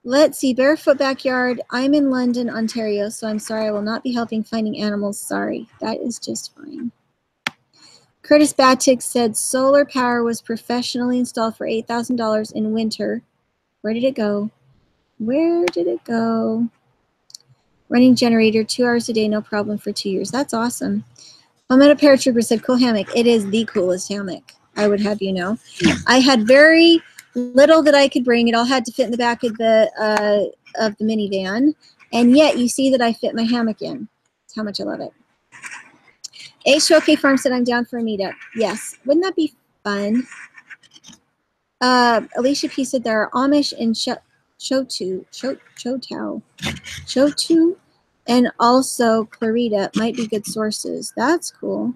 Let's see. Barefoot Backyard. I'm in London, Ontario, so I'm sorry. I will not be helping finding animals. Sorry. That is just fine. Curtis Batik said, solar power was professionally installed for $8,000 in winter. Where did it go? Where did it go? Running generator 2 hours a day, no problem for 2 years. That's awesome. Palmetto Paratrooper said, cool hammock. It is the coolest hammock, I would have you know. I had very little that I could bring. It all had to fit in the back of the minivan. And yet you see that I fit my hammock in. That's how much I love it. H2OK Farm said, I'm down for a meetup. Yes. Wouldn't that be fun? Alicia P said, there are Amish in Chotu, and also Clarita might be good sources. That's cool.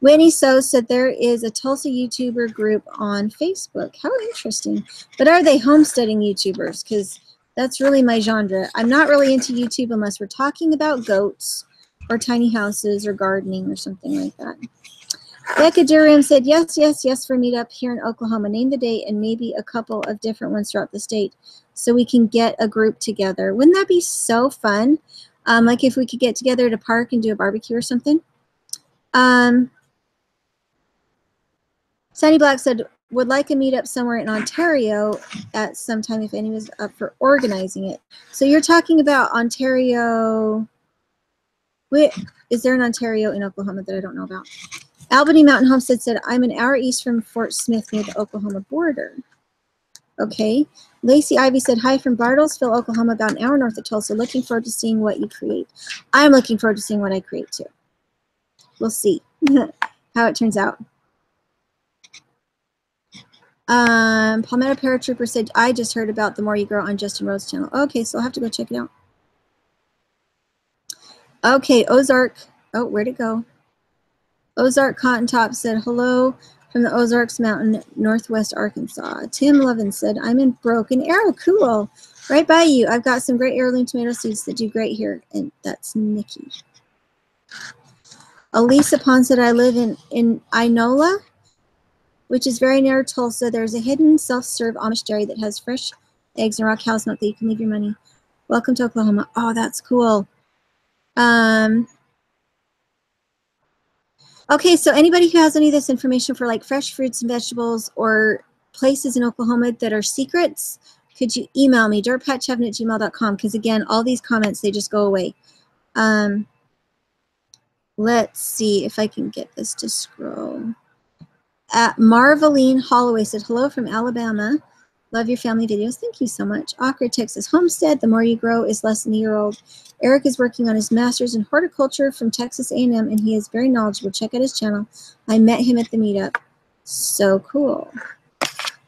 Winnie So said there is a Tulsa YouTuber group on Facebook. How interesting. But are they homesteading YouTubers? Because that's really my genre. I'm not really into YouTube unless we're talking about goats or tiny houses or gardening or something like that. Becca Durham said, yes, yes, yes for meetup here in Oklahoma. Name the date and maybe a couple of different ones throughout the state so we can get a group together. Wouldn't that be so fun? Like if we could get together at a park and do a barbecue or something. Sandy Black said, would like a meetup somewhere in Ontario at some time if anyone's up for organizing it. So you're talking about Ontario. Wait, is there an Ontario in Oklahoma that I don't know about? Albany Mountain Homestead said, I'm an hour east from Fort Smith near the Oklahoma border. Okay. Lacey Ivy said, hi from Bartlesville, Oklahoma, about an hour north of Tulsa. Looking forward to seeing what you create. I'm looking forward to seeing what I create too. We'll see how it turns out. Palmetto Paratrooper said, I just heard about The More You Grow on Justin Rhodes' channel. Okay, so I'll have to go check it out. Okay, Ozark. Oh, where'd it go? Ozark Cotton Top said, hello from the Ozarks Mountain, Northwest Arkansas. Tim Levin said, I'm in Broken Arrow. Cool. Right by you. I've got some great heirloom tomato seeds that do great here. And that's Nikki. Elisa Pond said, I live in Inola, which is very near Tulsa. There's a hidden self-serve Amish dairy that has fresh eggs and raw cow's milk that you can leave your money. Welcome to Oklahoma. Oh, that's cool. Okay, so anybody who has any of this information for like fresh fruits and vegetables or places in Oklahoma that are secrets, could you email me, dirtpatcheaven@gmail.com? Because again, all these comments, they just go away. Let's see if I can get this to scroll. Marveline Holloway said, hello from Alabama. Love your family videos. Thank you so much. Akra, Texas Homestead. The More You Grow is less than a year old. Eric is working on his master's in horticulture from Texas A&M, and he is very knowledgeable. Check out his channel. I met him at the meetup. So cool.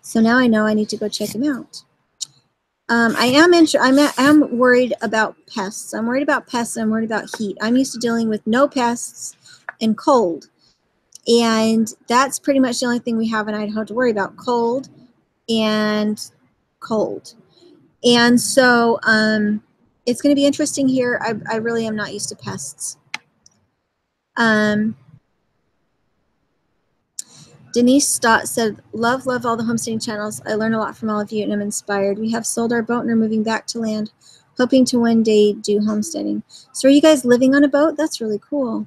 So now I know I need to go check him out. I am worried about pests. I'm worried about pests. I'm worried about heat. I'm used to dealing with no pests and cold. And that's pretty much the only thing we have in Idaho to worry about, cold and cold. And so it's going to be interesting here. I really am not used to pests. Denise Stott said, love all the homesteading channels. I learn a lot from all of you and I'm inspired. We have sold our boat and are moving back to land, hoping to one day do homesteading. So are you guys living on a boat? That's really cool.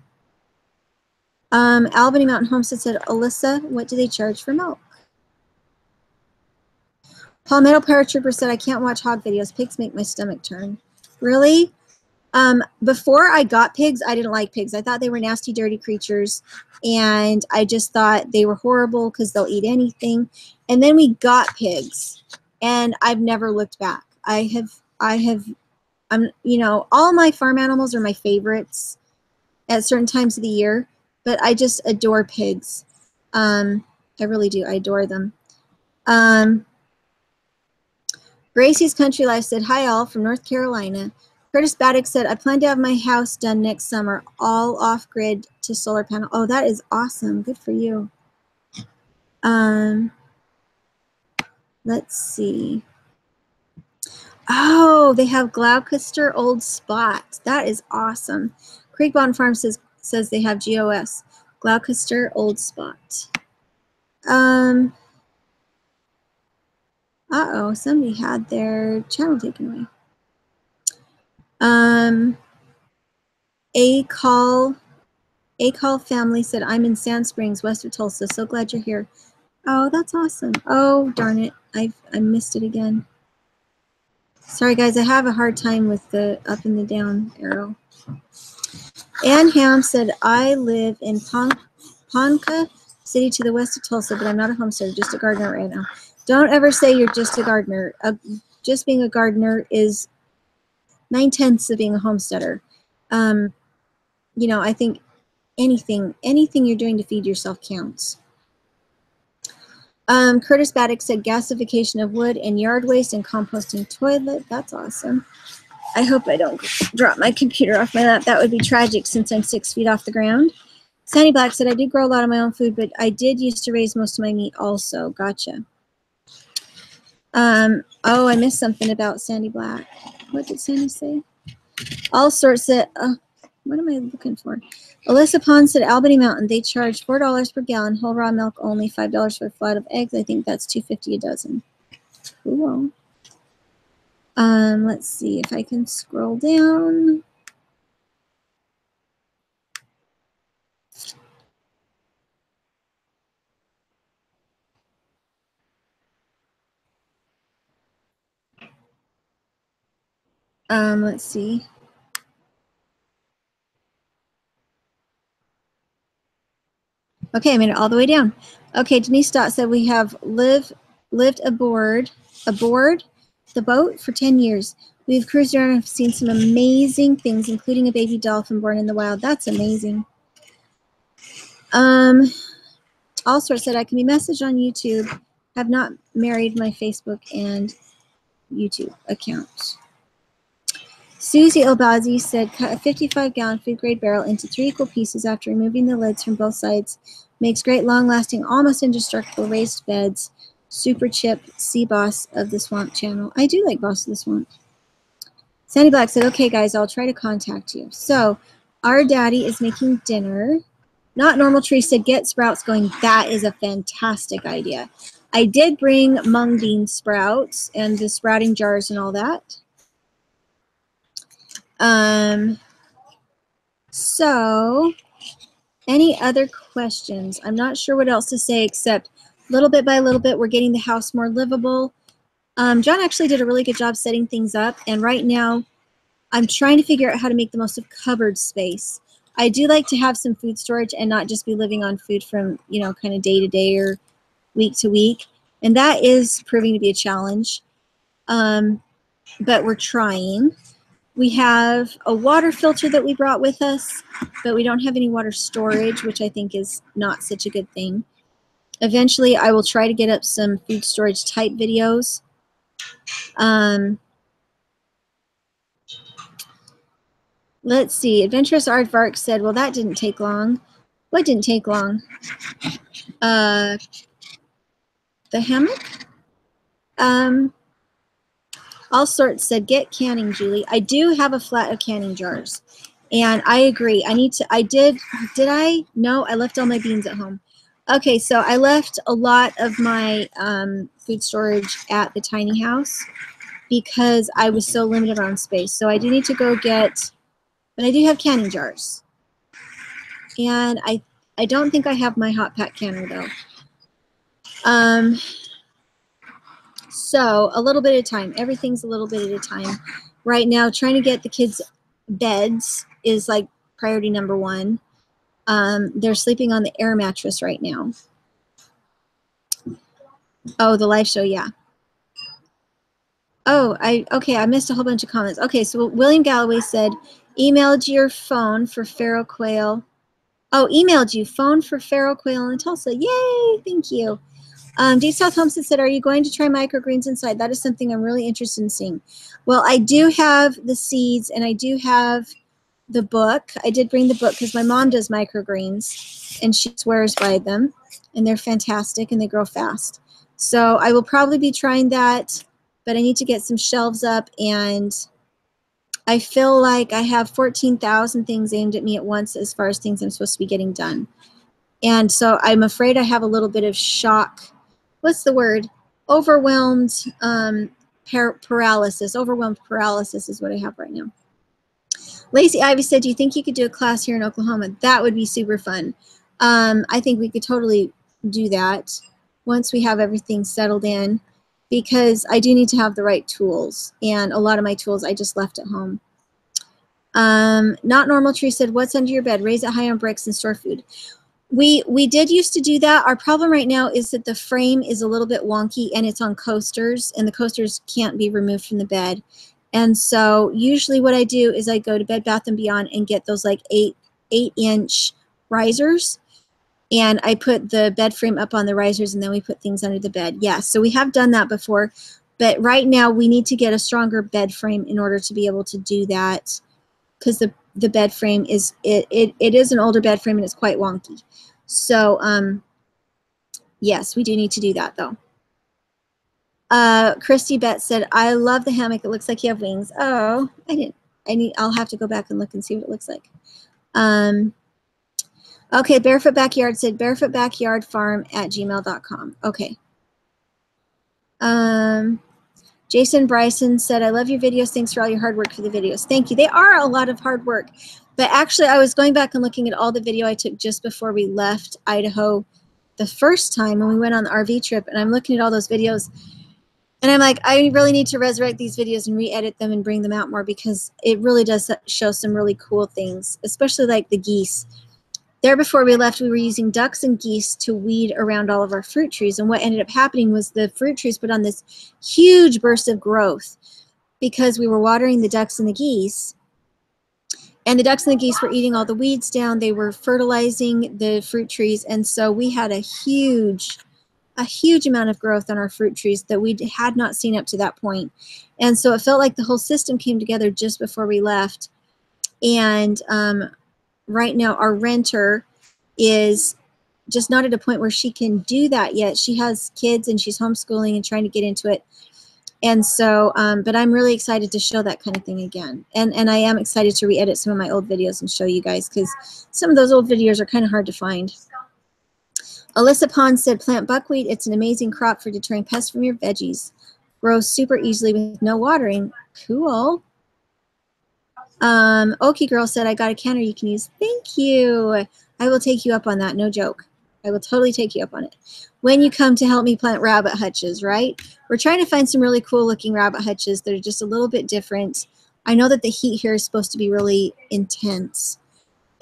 Albany Mountain Homestead said, Alyssa, what do they charge for milk? Palmetto Paratrooper said, I can't watch hog videos. Pigs make my stomach turn. Really? Before I got pigs, I didn't like pigs. I thought they were nasty, dirty creatures. And I just thought they were horrible because they'll eat anything. And then we got pigs. And I've never looked back. You know, all my farm animals are my favorites at certain times of the year. But I just adore pigs. I really do. I adore them. Gracie's Country Life said, hi all from North Carolina. Curtis Baddock said, I plan to have my house done next summer, all off-grid to solar panel. Oh, that is awesome. Good for you. Let's see. Oh, they have Gloucester Old Spot. That is awesome. Creek Bottom Farm says they have GOS. Gloucester Old Spot. Uh-oh, somebody had their channel taken away. A call family said, I'm in Sand Springs, west of Tulsa. So glad you're here. Oh, that's awesome. Oh, darn it. I missed it again. Sorry, guys. I have a hard time with the up and the down arrow. Ann Ham said, I live in Ponca City to the west of Tulsa, but I'm not a homesteader, just a gardener right now. Don't ever say you're just a gardener. Just being a gardener is 9/10 of being a homesteader. You know, I think anything you're doing to feed yourself counts. Curtis Baddock said gasification of wood and yard waste and composting toilet. That's awesome. I hope I don't drop my computer off my lap. That would be tragic since I'm 6 feet off the ground. Sandy Black said, I do grow a lot of my own food, but I did used to raise most of my meat also. Gotcha. Oh, I missed something about Sandy Black. What did Sandy say? All sorts of, what am I looking for? Alyssa Pond said, Albany Mountain, they charge $4 per gallon, whole raw milk only, $5 for a flat of eggs. I think that's $2.50 a dozen. Cool. Let's see if I can scroll down. Let's see. Okay, I made it all the way down. Okay, Denise Stott said we have lived aboard the boat for 10 years. We've cruised around and have seen some amazing things, including a baby dolphin born in the wild. That's amazing. Also said I can be messaged on YouTube. Have not married my Facebook and YouTube accounts. Susie Elbazi said, cut a 55-gallon food-grade barrel into 3 equal pieces after removing the lids from both sides. Makes great, long-lasting, almost indestructible raised beds. Super Chip, Sea Boss of the Swamp channel. I do like Boss of the Swamp. Sandy Black said, okay, guys, I'll try to contact you. So our daddy is making dinner. Not Normal Tree said, get sprouts going. That is a fantastic idea. I did bring mung bean sprouts and the sprouting jars and all that. So any other questions? I'm not sure what else to say except little bit by little bit, we're getting the house more livable. John actually did a really good job setting things up. And right now I'm trying to figure out how to make the most of cupboard space. I do like to have some food storage and not just be living on food from, you know, kind of day to day or week to week. And that is proving to be a challenge. But we're trying. We have a water filter that we brought with us, but we don't have any water storage, which I think is not such a good thing. Eventually, I will try to get up some food storage type videos. Let's see. Adventurous Aardvark said, well, that didn't take long. What didn't take long? The hammock? All sorts said, get canning, Julie. I do have a flat of canning jars. And I agree. Did I? No, I left all my beans at home. Okay, so I left a lot of my food storage at the tiny house because I was so limited on space. So I do need to go get, but I do have canning jars. And I don't think I have my hot pack canner though. So a little bit at a time. Everything's a little bit at a time. Right now, trying to get the kids' beds is like priority number one. They're sleeping on the air mattress right now. Oh, the live show, yeah. Oh, okay, I missed a whole bunch of comments. Okay, so William Galloway said, emailed your phone for farrow quail. Oh, emailed you, phone for farrow quail in Tulsa. Yay, thank you. Deep South Homestead said, are you going to try microgreens inside? That is something I'm really interested in seeing. Well, I do have the seeds and I do have the book. I did bring the book because my mom does microgreens and she swears by them and they're fantastic and they grow fast. So I will probably be trying that, but I need to get some shelves up and I feel like I have 14,000 things aimed at me at once as far as things I'm supposed to be getting done. And so I'm afraid I have a little bit of shock. What's the word? Overwhelmed paralysis. Overwhelmed paralysis is what I have right now. Lacey Ivy said, do you think you could do a class here in Oklahoma? That would be super fun. I think we could totally do that once we have everything settled in because I do need to have the right tools. And a lot of my tools I just left at home. Not Normal Tree said, what's under your bed? Raise it high on bricks and store food. We did used to do that. Our problem right now is that the frame is a little bit wonky and it's on coasters and the coasters can't be removed from the bed. And so usually what I do is I go to Bed Bath & Beyond and get those like 8-inch risers and I put the bed frame up on the risers and then we put things under the bed. Yeah, so we have done that before, but right now we need to get a stronger bed frame in order to be able to do that because the bed frame is, it is an older bed frame and it's quite wonky. So, yes, we do need to do that though. Christy Betts said, I love the hammock. It looks like you have wings. Oh, I'll have to go back and look and see what it looks like. Okay, Barefoot Backyard said barefootbackyardfarm@gmail.com. Okay. Jason Bryson said, I love your videos. Thanks for all your hard work for the videos. Thank you. They are a lot of hard work. But actually, I was going back and looking at all the video I took just before we left Idaho the first time when we went on the RV trip. And I'm looking at all those videos. And I'm like, I really need to resurrect these videos and re-edit them and bring them out more because it really does show some really cool things, especially like the geese. There before we left, we were using ducks and geese to weed around all of our fruit trees. And what ended up happening was the fruit trees put on this huge burst of growth because we were watering the ducks and the geese. And the ducks and the geese were eating all the weeds down. They were fertilizing the fruit trees. And so we had a huge amount of growth on our fruit trees that we had not seen up to that point. And so it felt like the whole system came together just before we left. And right now our renter is just not at a point where she can do that yet. She has kids and she's homeschooling and trying to get into it. And so, but I'm really excited to show that kind of thing again. And I am excited to re-edit some of my old videos and show you guys because some of those old videos are kind of hard to find. Alyssa Pond said, plant buckwheat. It's an amazing crop for deterring pests from your veggies. Grows super easily with no watering. Cool. Okie Girl said, I got a canner you can use. Thank you. I will take you up on that. No joke. I will totally take you up on it. When you come to help me plant rabbit hutches, right? We're trying to find some really cool looking rabbit hutches that are just a little bit different. I know that the heat here is supposed to be really intense.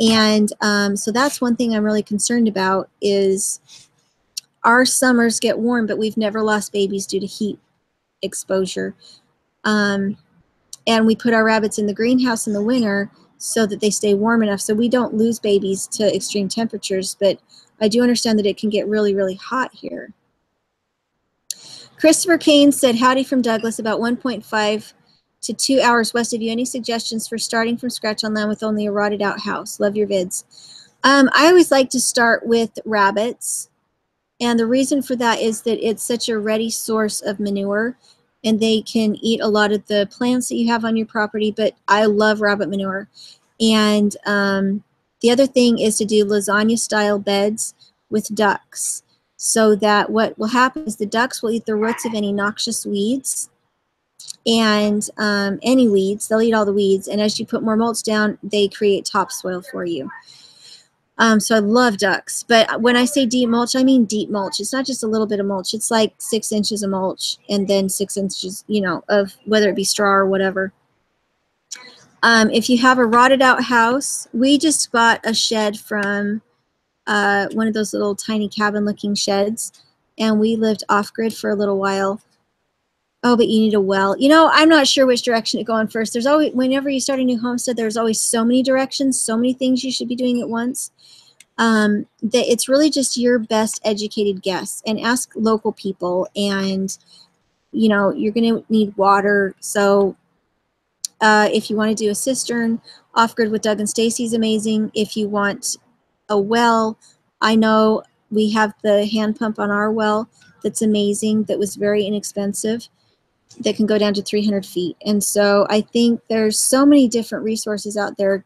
And so that's one thing I'm really concerned about is our summers get warm, but we've never lost babies due to heat exposure. And we put our rabbits in the greenhouse in the winter so that they stay warm enough so we don't lose babies to extreme temperatures. But I do understand that it can get really, really hot here. Christopher Kane said, howdy from Douglas, about 1.5 to 2 hours west of you. Any suggestions for starting from scratch on land with only a rotted out house? Love your vids. I always like to start with rabbits. And the reason for that is that it's such a ready source of manure, and they can eat a lot of the plants that you have on your property, but I love rabbit manure. And the other thing is to do lasagna-style beds with ducks, so that what will happen is the ducks will eat the roots of any noxious weeds, and any weeds. They'll eat all the weeds, and as you put more mulch down, they create topsoil for you. So I love ducks, but when I say deep mulch, I mean deep mulch. It's not just a little bit of mulch. It's like 6 inches of mulch, and then 6 inches, you know, of whether it be straw or whatever. If you have a rotted out house, we just got a shed from one of those little tiny cabin looking sheds, and we lived off grid for a little while. Oh, but you need a well. You know, I'm not sure which direction to go in first. There's always, whenever you start a new homestead, there's always so many directions, so many things you should be doing at once. That it's really just your best educated guess, and ask local people. And, you know, you're going to need water. So if you want to do a cistern, off grid with Doug and Stacy is amazing. If you want a well, I know we have the hand pump on our well that's amazing, that was very inexpensive, that can go down to 300 feet. And so I think there's so many different resources out there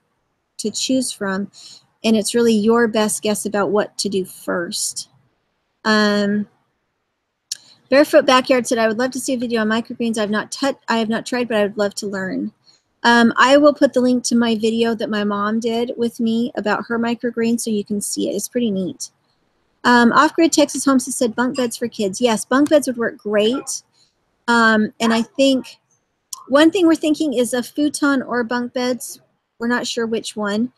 to choose from, and it's really your best guess about what to do first. Barefoot Backyard said, I would love to see a video on microgreens. I have not tried, but I would love to learn. I will put the link to my video that my mom did with me about her microgreens so you can see it. It's pretty neat. Off-Grid Texas Homestead said bunk beds for kids. Yes, bunk beds would work great. And I think one thing we're thinking is a futon or bunk beds. We're not sure which one.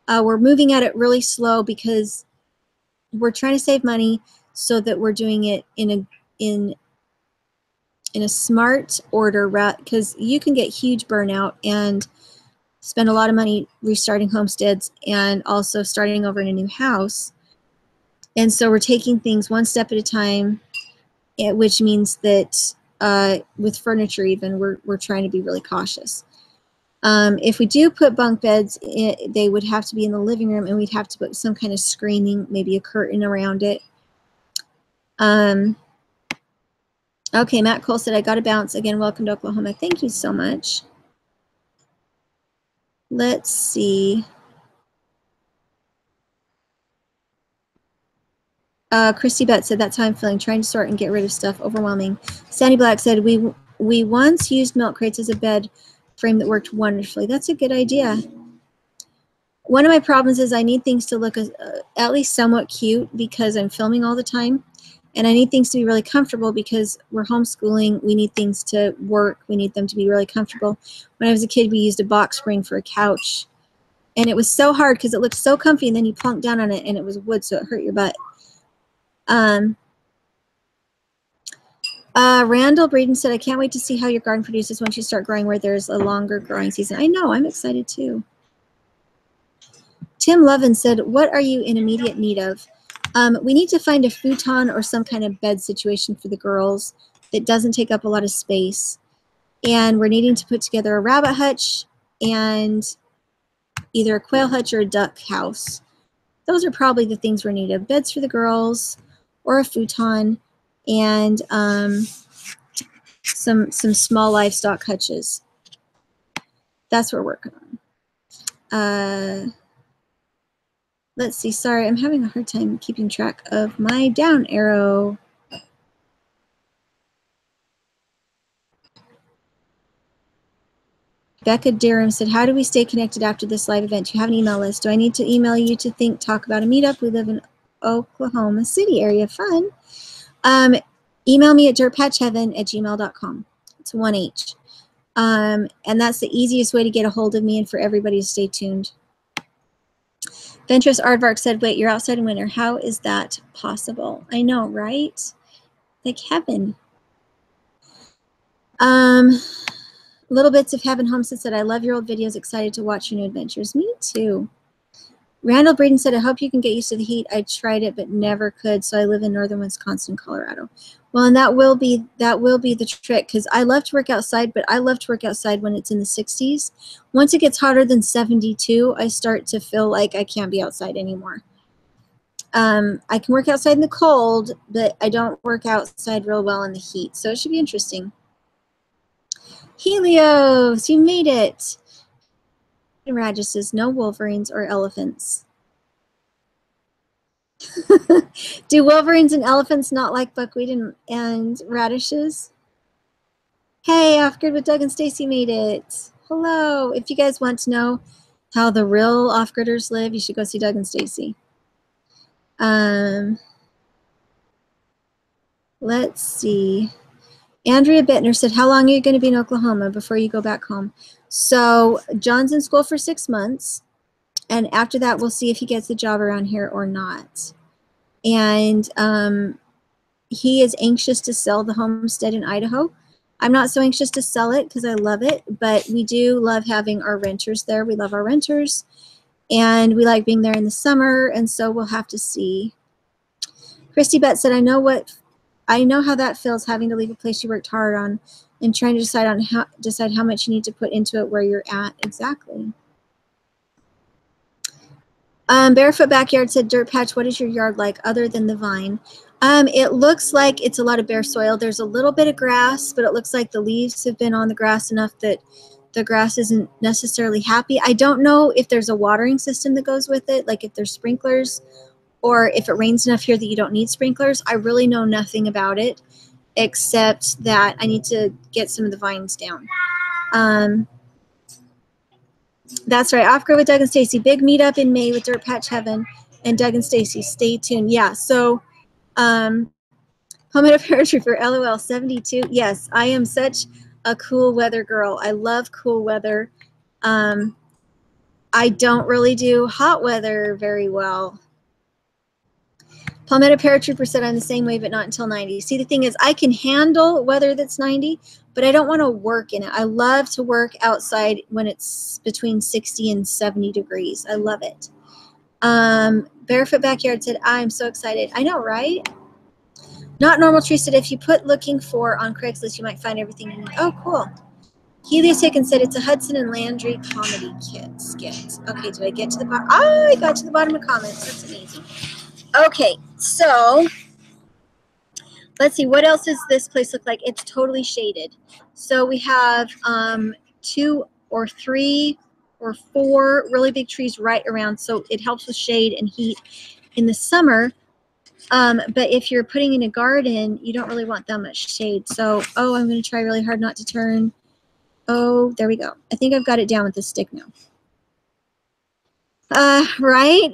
We're moving at it really slow because we're trying to save money, so that we're doing it in a smart order, because you can get huge burnout and spend a lot of money restarting homesteads and also starting over in a new house. And so we're taking things one step at a time, which means that with furniture even, we're trying to be really cautious. If we do put bunk beds, they would have to be in the living room, and we'd have to put some kind of screening, maybe a curtain around it. Okay, Matt Cole said, I got to bounce. Again, welcome to Oklahoma. Thank you so much. Let's see. Christy Betts said, that's how I'm feeling, trying to sort and get rid of stuff, overwhelming. Sandy Black said, we once used milk crates as a bed frame that worked wonderfully. That's a good idea. One of my problems is I need things to look at least somewhat cute, because I'm filming all the time. And I need things to be really comfortable because we're homeschooling. We need things to work. We need them to be really comfortable. When I was a kid, we used a box spring for a couch. And it was so hard because it looked so comfy, and then you plunk down on it and it was wood, so it hurt your butt. Randall Breeden said, I can't wait to see how your garden produces once you start growing where there's a longer growing season. I know, I'm excited too. Tim Lovin said, what are you in immediate need of? We need to find a futon or some kind of bed situation for the girls that doesn't take up a lot of space. And we're needing to put together a rabbit hutch and either a quail hutch or a duck house. Those are probably the things we're in need of. Beds for the girls, or a futon, and some small livestock hutches. That's what we're working on. Let's see. Sorry, I'm having a hard time keeping track of my down arrow. Becca Durham said, how do we stay connected after this live event? Do you have an email list? Do I need to email you to talk about a meetup? We live in Oklahoma City area. Fun. Email me at dirtpatcheaven@gmail.com. It's 1H. And that's the easiest way to get a hold of me and for everybody to stay tuned. Ventress Aardvark said, wait, you're outside in winter. How is that possible? I know, right? Like heaven. Little Bits of Heaven Homestead said, I love your old videos. Excited to watch your new adventures. Me too. Randall Breeden said, I hope you can get used to the heat. I tried it, but never could. So I live in northern Wisconsin, Colorado. Well, and that will be the trick, because I love to work outside, but I love to work outside when it's in the 60s. Once it gets hotter than 72, I start to feel like I can't be outside anymore. I can work outside in the cold, but I don't work outside real well in the heat. So it should be interesting. Helios, you made it. Radishes, no wolverines or elephants. Do wolverines and elephants not like buckwheat and radishes? Hey, Off Grid with Doug and Stacy made it. Hello. If you guys want to know how the real off-gridders live, you should go see Doug and Stacy. Let's see. Andrea Bittner said, how long are you going to be in Oklahoma before you go back home? So John's in school for 6 months, and after that we'll see if he gets a job around here or not. And he is anxious to sell the homestead in Idaho. I'm not so anxious to sell it because I love it, but we do love having our renters there. We love our renters, and we like being there in the summer, and so we'll have to see. Christy Bett said, I know how that feels, having to leave a place you worked hard on and trying to decide how much you need to put into it where you're at. Exactly. Barefoot Backyard said, Dirt Patch, what is your yard like other than the vine? It looks like it's a lot of bare soil. There's a little bit of grass, but it looks like the leaves have been on the grass enough that the grass isn't necessarily happy. I don't know if there's a watering system that goes with it, like if there's sprinklers, or if it rains enough here that you don't need sprinklers. I really know nothing about it, except that I need to get some of the vines down. That's right. Off Grid with Doug and Stacy. Big meetup in May with Dirtpatcheaven and Doug and Stacy. Stay tuned. Yeah. So, Homestead Paratrooper, LOL 72. Yes, I am such a cool weather girl. I love cool weather. I don't really do hot weather very well. Palmetto Paratrooper said I'm the same way, but not until 90. See, the thing is, I can handle weather that's 90, but I don't want to work in it. I love to work outside when it's between 60 and 70 degrees. I love it. Barefoot Backyard said, I'm so excited. I know, right? Not Normal Tree said, if you put looking for on Craigslist, you might find everything you need. Oh, cool. Helios Hickens said, it's a Hudson and Landry comedy skit. Okay, did I get to the bottom? Oh, I got to the bottom of comments. That's amazing. Okay, so let's see, what else does this place look like? It's totally shaded. So we have 2 or 3 or 4 really big trees right around, so it helps with shade and heat in the summer. But if you're putting in a garden, you don't really want that much shade. So, oh, I'm going to try really hard not to turn. Oh, there we go. I think I've got it down with the stick now. Right?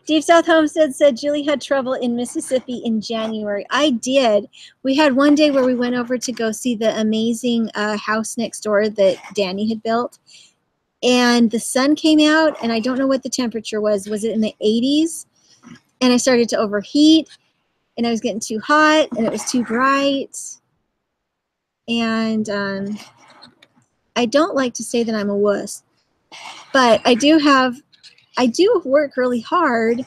Deep South Homestead said Julie had trouble in Mississippi in January. I did. We had one day where we went over to go see the amazing house next door that Danny had built. And the sun came out, and I don't know what the temperature was. Was it in the 80s? And I started to overheat, and I was getting too hot, and it was too bright. And I don't like to say that I'm a wuss. But I do work really hard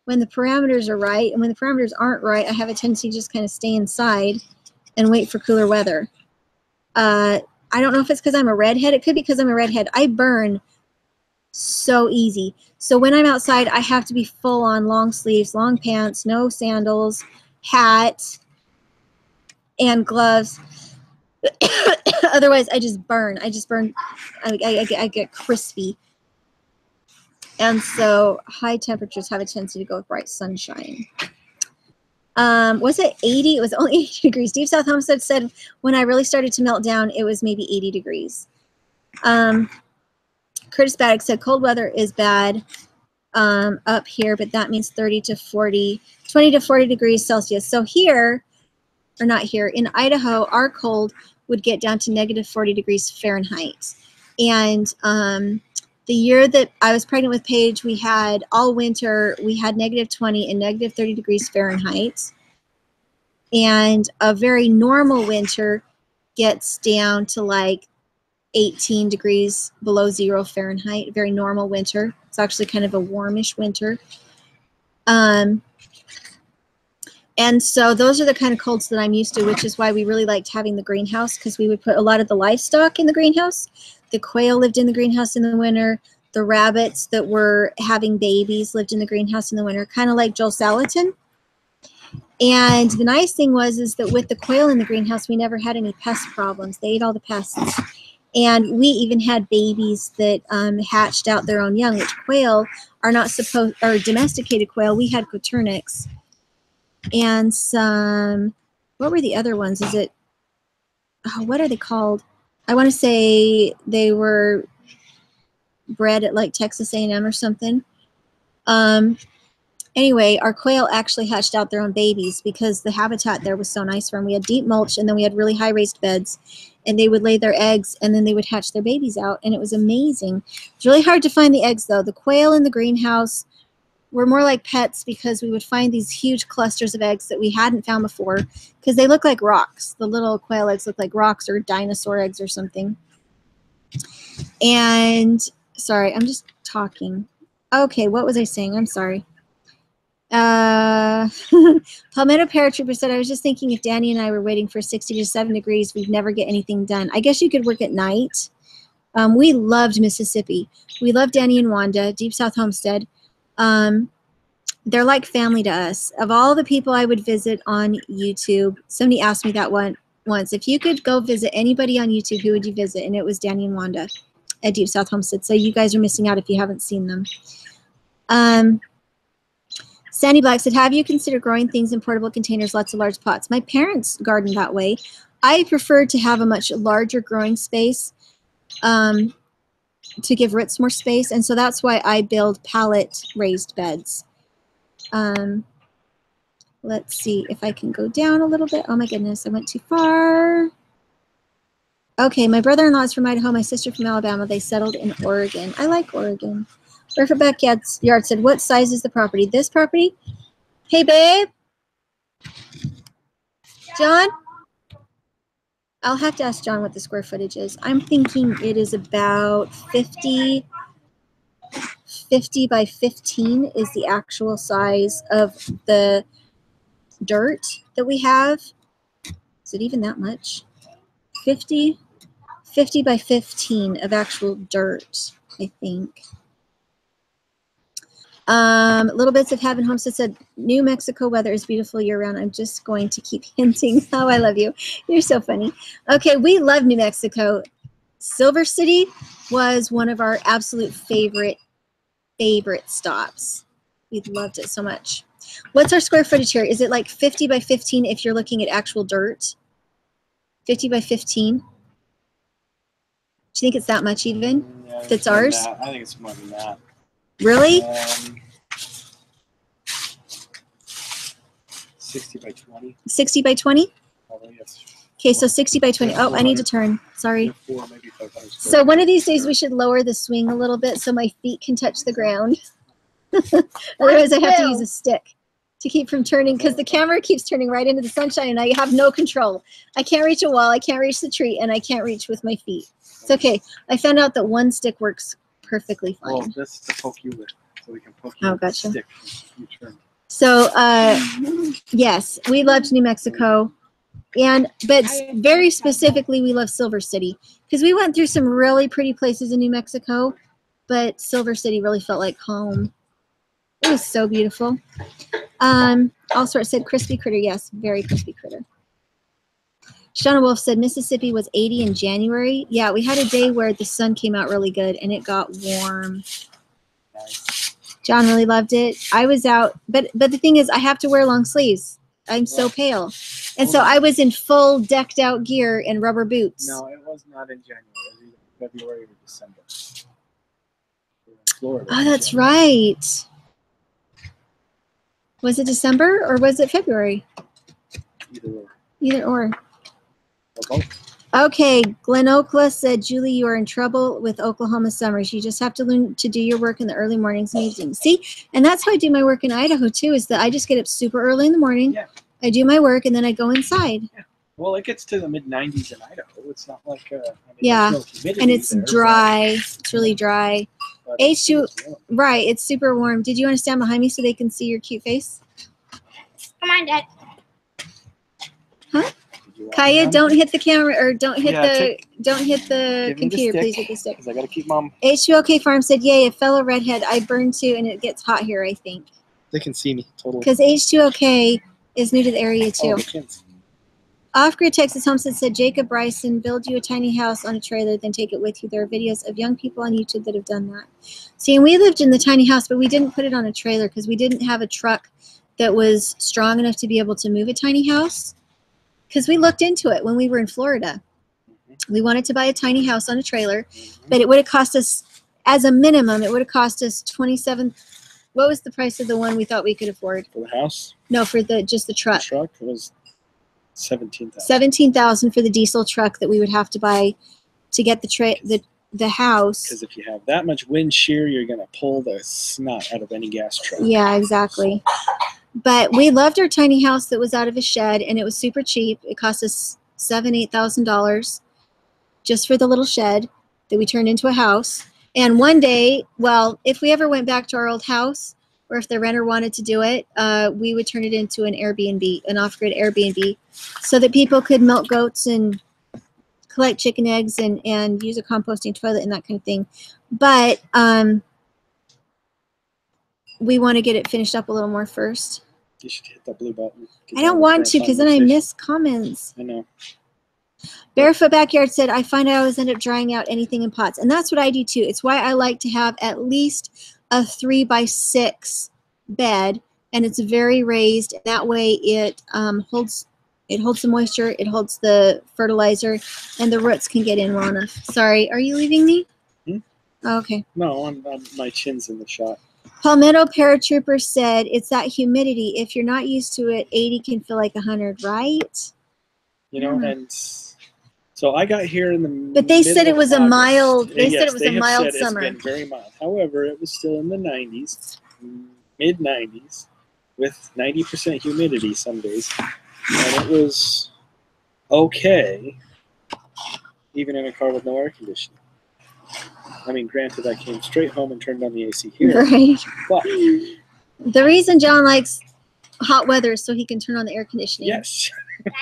when the parameters are right, and when the parameters aren't right, I have a tendency to just kind of stay inside and wait for cooler weather. I don't know if it's because I'm a redhead. It could be because I'm a redhead. I burn so easy. So when I'm outside, I have to be full on long sleeves, long pants, no sandals, hat, and gloves. Otherwise, I just burn. I get crispy. And so high temperatures have a tendency to go with bright sunshine. Was it 80? It was only 80 degrees. Deep South Homestead said when I really started to melt down, it was maybe 80 degrees. Curtis Baddock said cold weather is bad up here, but that means 20 to 40 degrees Celsius. So here, or not here, in Idaho, our cold would get down to negative 40 degrees Fahrenheit. And the year that I was pregnant with Paige, we had all winter, we had negative 20 and negative 30 degrees Fahrenheit. And a very normal winter gets down to like 18 degrees below 0 Fahrenheit, very normal winter. It's actually kind of a warmish winter. And so those are the kind of colds that I'm used to, which is why we really liked having the greenhouse, because we would put a lot of the livestock in the greenhouse. The quail lived in the greenhouse in the winter. The rabbits that were having babies lived in the greenhouse in the winter, kind of like Joel Salatin. And the nice thing is that with the quail in the greenhouse, we never had any pest problems. They ate all the pests. And we even had babies that hatched out their own young, which quail are not supposed, or domesticated quail. We had quaternics. And some, what were the other ones? Is it, oh, what are they called? I want to say they were bred at like Texas A&M or something. Anyway, our quail actually hatched out their own babies because the habitat there was so nice for them. We had deep mulch, and then we had really high raised beds, and they would lay their eggs, and then they would hatch their babies out, and it was amazing. It's really hard to find the eggs, though. The quail in the greenhouse were more like pets because we would find these huge clusters of eggs that we hadn't found before because they look like rocks. The little quail eggs look like rocks or dinosaur eggs or something. And, sorry, I'm just talking. Okay, what was I saying? I'm sorry. Palmetto Paratrooper said, I was just thinking if Danny and I were waiting for 60 to 7 degrees, we'd never get anything done. I guess you could work at night. We loved Mississippi. We loved Danny and Wanda, Deep South Homestead. They're like family to us. Of all the people I would visit on YouTube, somebody asked me that once. If you could go visit anybody on YouTube, who would you visit? And it was Danny and Wanda at Deep South Homestead. So you guys are missing out if you haven't seen them. Sandy Black said, have you considered growing things in portable containers, lots of large pots? My parents garden that way. I prefer to have a much larger growing space to give roots more space. And so that's why I build pallet raised beds. Let's see if I can go down a little bit. Oh my goodness, I went too far. Okay, my brother-in-law is from Idaho, my sister from Alabama. They settled in Oregon. I like Oregon. Barefoot Backyard's Yard said, what size is the property? This property? Hey, babe. John? I'll have to ask John what the square footage is. I'm thinking it is about 50 by 15 is the actual size of the dirt that we have. Is it even that much? 50 by 15 of actual dirt, I think. Little Bits of Heaven Homestead said, New Mexico weather is beautiful year-round. I'm just going to keep hinting. Oh, I love you. You're so funny. Okay, we love New Mexico. Silver City was one of our absolute favorite stops. We loved it so much. What's our square footage here? Is it like 50 by 15 if you're looking at actual dirt? 50 by 15? Do you think it's that much even? Yeah, That's ours? I think it's more than that. Really? 60 by 20. 60 by 20? Probably, yes. Okay, so 60 by 20. Oh, I need to turn. Sorry. 4, maybe 500 square So one of these days we should lower the swing a little bit so my feet can touch the ground. Otherwise I have to use a stick to keep from turning because the camera keeps turning right into the sunshine and I have no control. I can't reach a wall, I can't reach the tree, and I can't reach with my feet. It's okay. I found out that one stick works perfectly fine. Well, that's to poke you with, so we can poke you with gotcha. the stick. You turn. So, yes, we loved New Mexico. But very specifically, we love Silver City because we went through some really pretty places in New Mexico, but Silver City really felt like home. It was so beautiful. Also, it said crispy critter. Yes, very crispy critter. Shauna Wolf said Mississippi was 80 in January. Yeah, we had a day where the sun came out really good and it got warm. Nice. John really loved it. I was out, but the thing is, I have to wear long sleeves. I'm so pale. And so I was in full decked out gear and rubber boots. No, it was not in January. It was either February or December. We were in Florida Oh, in that's January. right. Was it December or was it February? Either or. Either or. Or both. Okay, Glen Okla said, Julie, you are in trouble with Oklahoma summers. You just have to learn to do your work in the early mornings and evenings. See, and that's how I do my work in Idaho, too, is that I just get up super early in the morning. Yeah. I do my work, and then I go inside. Yeah. Well, it gets to the mid-90s in Idaho. It's not like, Yeah, there's no humidity and it's there, dry. It's really dry. but H2 it's warm. Right, it's super warm. Did you want to stand behind me so they can see your cute face? Come on, Dad. Did you want Kaya, Mom? don't hit the camera or don't hit Yeah, the Give me the computer, stick, please, with the stick. because I gotta keep Mom. H2OK Farm said, yay, a fellow redhead. I burned too, and it gets hot here, I think. They can see me totally. Because H2OK is new to the area, too. Oh, the kids. Off-grid Texas Homestead said, Jacob Bryson, build you a tiny house on a trailer, then take it with you. There are videos of young people on YouTube that have done that. See, and we lived in the tiny house, but we didn't put it on a trailer because we didn't have a truck that was strong enough to be able to move a tiny house. Because we looked into it when we were in Florida. We wanted to buy a tiny house on a trailer, but it would have cost us, as a minimum, it would have cost us $27,000. What was the price of the one we thought we could afford? For the house? No, for just the truck. The truck was $17,000. $17,000 for the diesel truck that we would have to buy to get the house. Because if you have that much wind shear, you're gonna pull the snot out of any gas truck. Yeah, exactly. But we loved our tiny house that was out of a shed, and it was super cheap. It cost us $8,000 just for the little shed that we turned into a house. And one day, well, if we ever went back to our old house, or if the renter wanted to do it, we would turn it into an Airbnb, an off-grid Airbnb, so that people could milk goats and collect chicken eggs and use a composting toilet and that kind of thing. But we want to get it finished up a little more first. You should hit that blue button. I don't want to, because then I miss comments. I know. Barefoot Backyard said, I find I always end up drying out anything in pots. And that's what I do too. It's why I like to have at least a 3x6 bed, and it's very raised. That way it holds the moisture, it holds the fertilizer, and the roots can get in well enough. Sorry, are you leaving me? Oh, okay. No, my chin's in the shot. Palmetto Paratrooper said, it's that humidity. If you're not used to it, 80 can feel like 100, right? You know, and so I got here in the But they said it was a mild, they said it was a mild summer. It's been very mild. However, it was still in the 90s, mid 90s, with 90% humidity some days. And it was okay, even in a car with no air conditioning. I mean, granted, I came straight home and turned on the AC here. Right. But the reason John likes hot weather is so he can turn on the air conditioning. yes.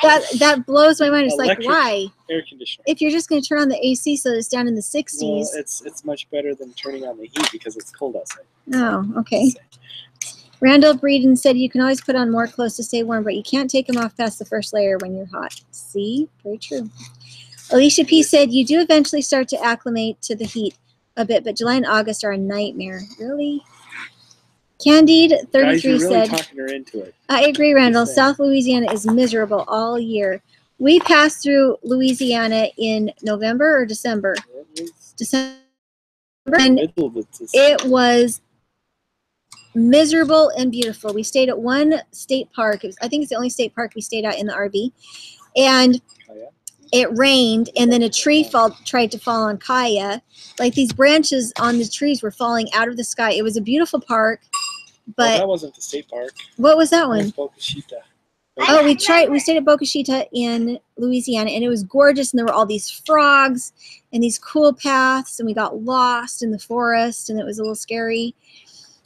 That blows my mind. It's Electric like, why? Air conditioning. If you're just going to turn on the AC so it's down in the 60s. Well, it's much better than turning on the heat because it's cold outside. Oh, okay. Randall Breeden said you can always put on more clothes to stay warm, but you can't take them off past the first layer when you're hot. See? Very true. Alicia P. said you do eventually start to acclimate to the heat a bit, but July and August are a nightmare. Really? Candide 33 Guys, you're really said, talking her into it. I agree, Randall. South Louisiana is miserable all year. We passed through Louisiana in November or December? December. And it was miserable and beautiful. We stayed at one state park. I think it's the only state park we stayed at in the RV. And it rained, and then a tree tried to fall on Kaya. Like these branches on the trees were falling out of the sky. It was a beautiful park. But well, that wasn't the state park. What was that one? That was Boca Chica. Oh, we stayed at Boca Chica in Louisiana, and it was gorgeous, and there were all these frogs and these cool paths, and we got lost in the forest, and it was a little scary.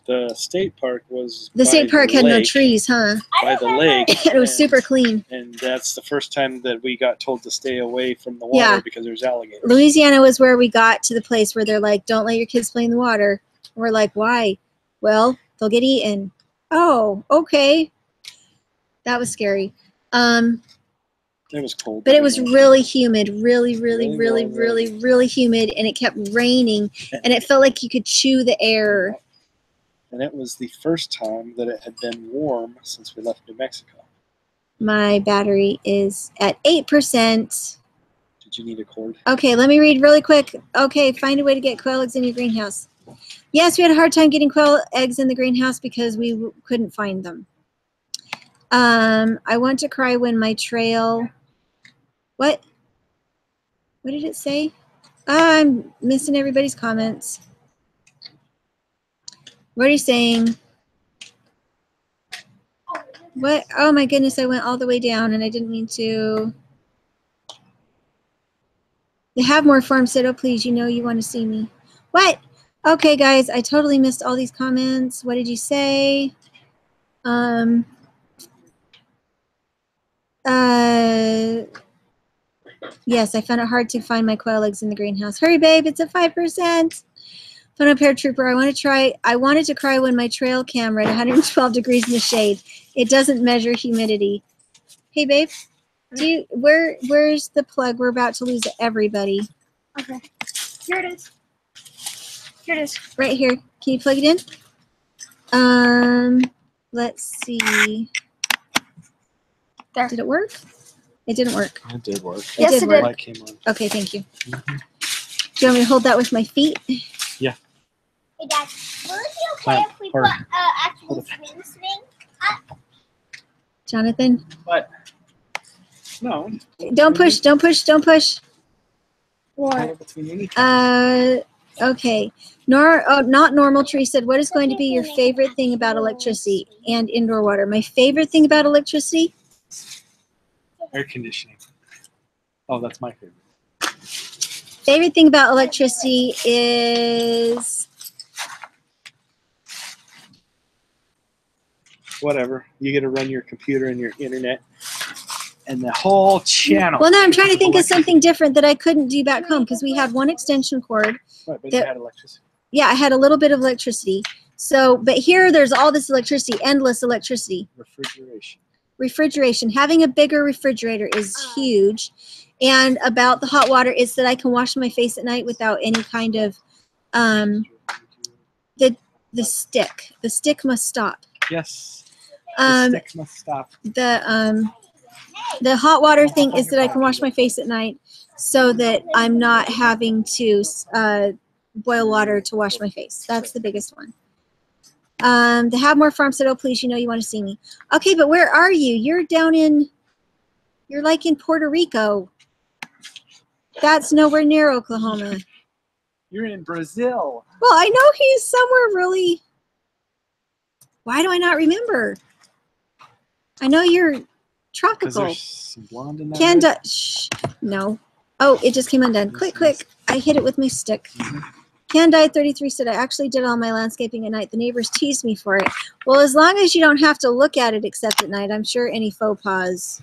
The state park was The state park had no trees, huh? By the lake. It was super clean. And that's the first time that we got told to stay away from the water because there's alligators. Louisiana was where we got to the place where they're like, don't let your kids play in the water. And we're like, why? Well, they'll get eaten. Oh, okay. That was scary. It was cold. But it was really humid, really humid, and it kept raining, and it felt like you could chew the air. And it was the first time that it had been warm since we left New Mexico. My battery is at 8%. Did you need a cord? Okay, let me read really quick. Okay, find a way to get quail eggs in your greenhouse. Yes, we had a hard time getting quail eggs in the greenhouse because we couldn't find them. I want to cry when my trail... What did it say? I'm missing everybody's comments. What are you saying? What? Oh my goodness, I went all the way down and I didn't mean to. The Have More Farm said, oh please, you know you want to see me. What? Okay, guys, I totally missed all these comments. What did you say? Yes, I found it hard to find my quail eggs in the greenhouse. Hurry, babe, it's at 5%. Fun up paratrooper. I wanted to cry when my trail camera at 112 degrees in the shade. It doesn't measure humidity. Hey, babe, where's the plug? We're about to lose everybody. Okay. Here it is. Here it is. Right here. Can you plug it in? Let's see. There. Did it work? It didn't work. It did work. Yes, it The did. light came on. Okay, thank you. Mhm. Do you want me to hold that with my feet? Yeah. Hey, Dad. Will it be okay Fine. if we Or- put actually hold it. swing? Jonathan? What? No. Don't push, don't push, don't push. Have it between your knees. Okay. Not normal tree said, what is going to be your favorite thing about electricity and indoor water? My favorite thing about electricity? Air conditioning. Oh, that's my favorite. Favorite thing about electricity is Whatever. You get to run your computer and your internet and the whole channel. well, no, I'm trying to think of something different that I couldn't do back home because we had one extension cord. Right, but that- you had electricity. Yeah, I had a little bit of electricity. So, but here there's all this electricity, endless electricity. Refrigeration. Having a bigger refrigerator is huge. And about the hot water is that I can wash my face at night without any kind of the stick. The stick must stop. Yes. The stick must stop. The hot water thing is that I can wash my face at night so that I'm not having to boil water to wash my face. That's the biggest one. The Have More Farm said, oh, please, you know you want to see me. Okay, but where are you? You're like in Puerto Rico. That's nowhere near Oklahoma. You're in Brazil. Well, I know he's somewhere really. Why do I not remember? I know you're Because tropical. there's some blonde in that. Shh, no. Oh, it just came undone. Quick, quick. I hit it with my stick. Mhm. Candide 33 said, I actually did all my landscaping at night. The neighbors teased me for it. Well, as long as you don't have to look at it except at night, I'm sure any faux pas,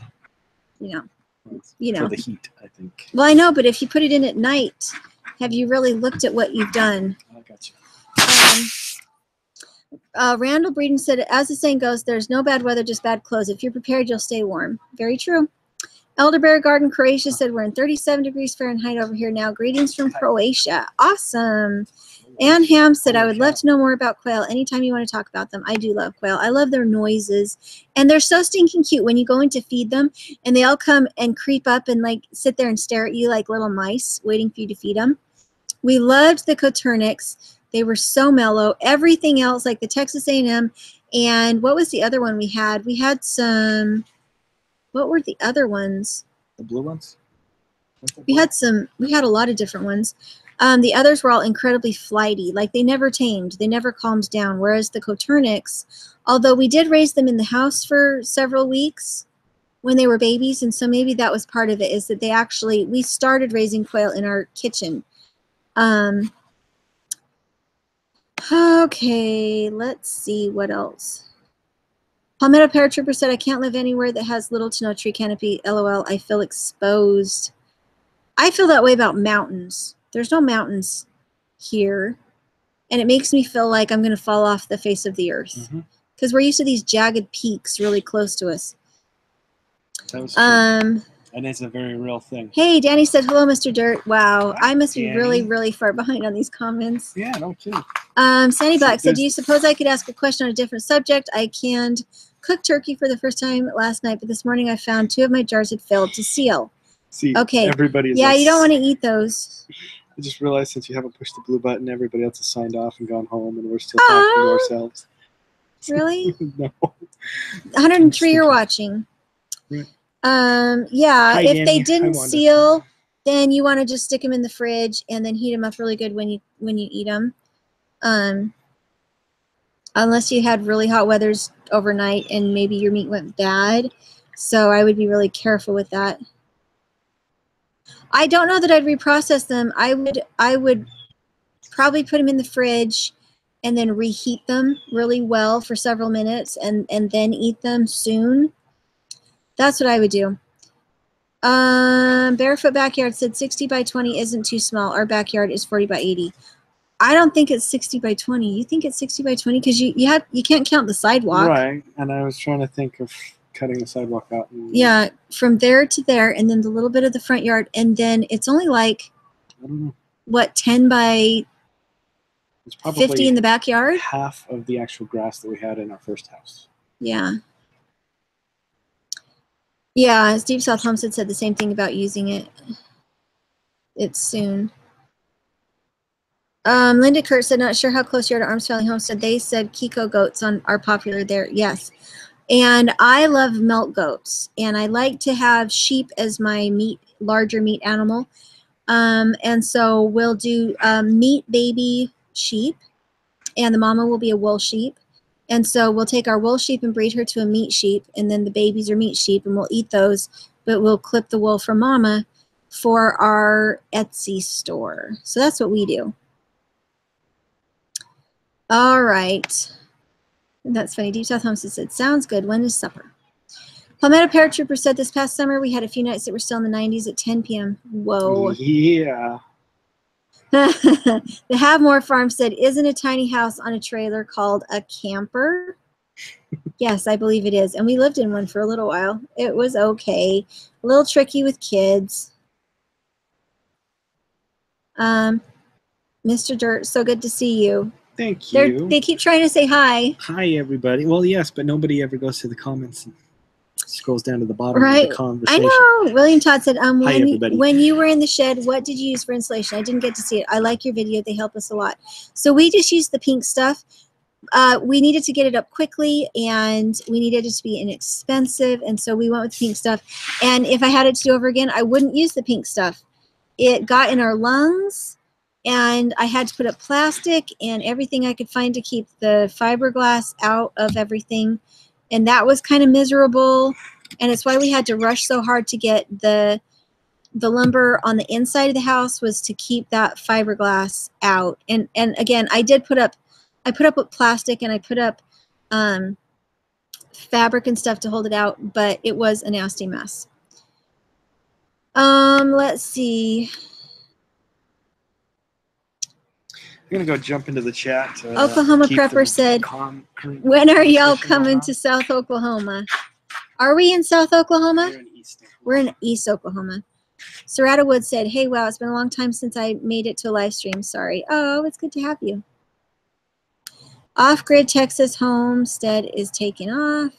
you know. For the heat, I think. Well, I know, but if you put it in at night, have you really looked at what you've done? I got you. Randall Breeden said, as the saying goes, there's no bad weather, just bad clothes. If you're prepared, you'll stay warm. Very true. Elderberry Garden, Croatia said, we're in 37 degrees Fahrenheit over here now. Greetings from Croatia. Awesome. Ann Ham said, I would love to know more about quail. Anytime you want to talk about them. I do love quail. I love their noises. And they're so stinking cute when you go in to feed them and they all come and creep up and like sit there and stare at you like little mice waiting for you to feed them. We loved the Coturnics. They were so mellow. Everything else, like the Texas A&M, and what was the other one we had? We had some, what were the other ones? The blue ones? We had a lot of different ones. The others were all incredibly flighty. Like they never tamed. They never calmed down. Whereas the Coturnics, although we did raise them in the house for several weeks when they were babies, and so maybe that was part of it, is that we started raising quail in our kitchen. Okay, let's see what else. Palmetto Paratrooper said, I can't live anywhere that has little to no tree canopy. LOL, I feel exposed. I feel that way about mountains. There's no mountains here. And it makes me feel like I'm going to fall off the face of the earth. Because we're used to these jagged peaks really close to us. That was true. And it's a very real thing. Hey, Danny said, hello, Mr. Dirt. Wow, Hi, I must be Danny. really, really far behind on these comments. Yeah, no kidding. Sandy Black said, do you suppose I could ask a question on a different subject? I canned cooked turkey for the first time last night, but this morning I found 2 of my jars had failed to seal. See, okay. Everybody's yeah, like, you don't want to eat those. I just realized since you haven't pushed the blue button, everybody else has signed off and gone home, and we're still talking to ourselves. Really? No. 103 are watching. Right. Yeah, Hi, if Danny. they Hi, didn't Wanda. seal, then you want to just stick them in the fridge and then heat them up really good when you eat them. Unless you had really hot weathers overnight and maybe your meat went bad. So I would be really careful with that. I don't know that I'd reprocess them. I would probably put them in the fridge and then reheat them really well for several minutes and then eat them soon. That's what I would do. Barefoot Backyard said 60 by 20 isn't too small. Our backyard is 40 by 80. I don't think it's 60 by 20. You think it's 60 by 20? Because you can't count the sidewalk. Right, and I was trying to think of cutting the sidewalk out. Yeah, from there to there, and then the little bit of the front yard, and then it's only like, I don't know. What, 10 by It's probably 50 in the backyard? half of the actual grass that we had in our first house. Yeah. Yeah, Steve South Homestead said the same thing about using it. It's soon. Linda Kurt said, not sure how close you are to Arms Valley Homestead. They said Kiko goats are popular there. Yes. And I love milk goats. And I like to have sheep as my larger meat animal. And so we'll do meat baby sheep. And the mama will be a wool sheep. And so we'll take our wool sheep and breed her to a meat sheep, and then the babies are meat sheep, and we'll eat those, but we'll clip the wool from mama for our Etsy store. So that's what we do. All right. And that's funny. Deep South Homestead said, sounds good. When is supper? Palmetto Paratrooper said this past summer we had a few nights that were still in the 90s at 10 p.m. Whoa. Yeah. The Have More Farm said, isn't a tiny house on a trailer called a camper? Yes, I believe it is. And we lived in one for a little while. It was okay. A little tricky with kids. Mr. Dirt, so good to see you. Thank you. They keep trying to say hi. Hi, everybody. Well, yes, but nobody ever goes to the comments and scrolls down to the bottom Right. of the conversation. I know. William Todd said, Hi, everybody. when you were in the shed, what did you use for insulation? I didn't get to see it. I like your video. They help us a lot. So we just used the pink stuff. We needed to get it up quickly, and we needed it to be inexpensive, and so we went with pink stuff. And if I had it to do over again, I wouldn't use the pink stuff. It got in our lungs, and I had to put up plastic and everything I could find to keep the fiberglass out of everything. And that was kind of miserable, and it's why we had to rush so hard to get the lumber on the inside of the house, was to keep that fiberglass out. And again, I put up with plastic, and I put up fabric and stuff to hold it out, but it was a nasty mess. Let's see. I'm going to go jump into the chat. Oklahoma Prepper said, when are y'all coming to South Oklahoma? Are we in South Oklahoma? We're in East Oklahoma. Serrata Wood said, hey, wow, it's been a long time since I made it to a live stream. Sorry. Oh, it's good to have you. Off-grid Texas Homestead is taking off.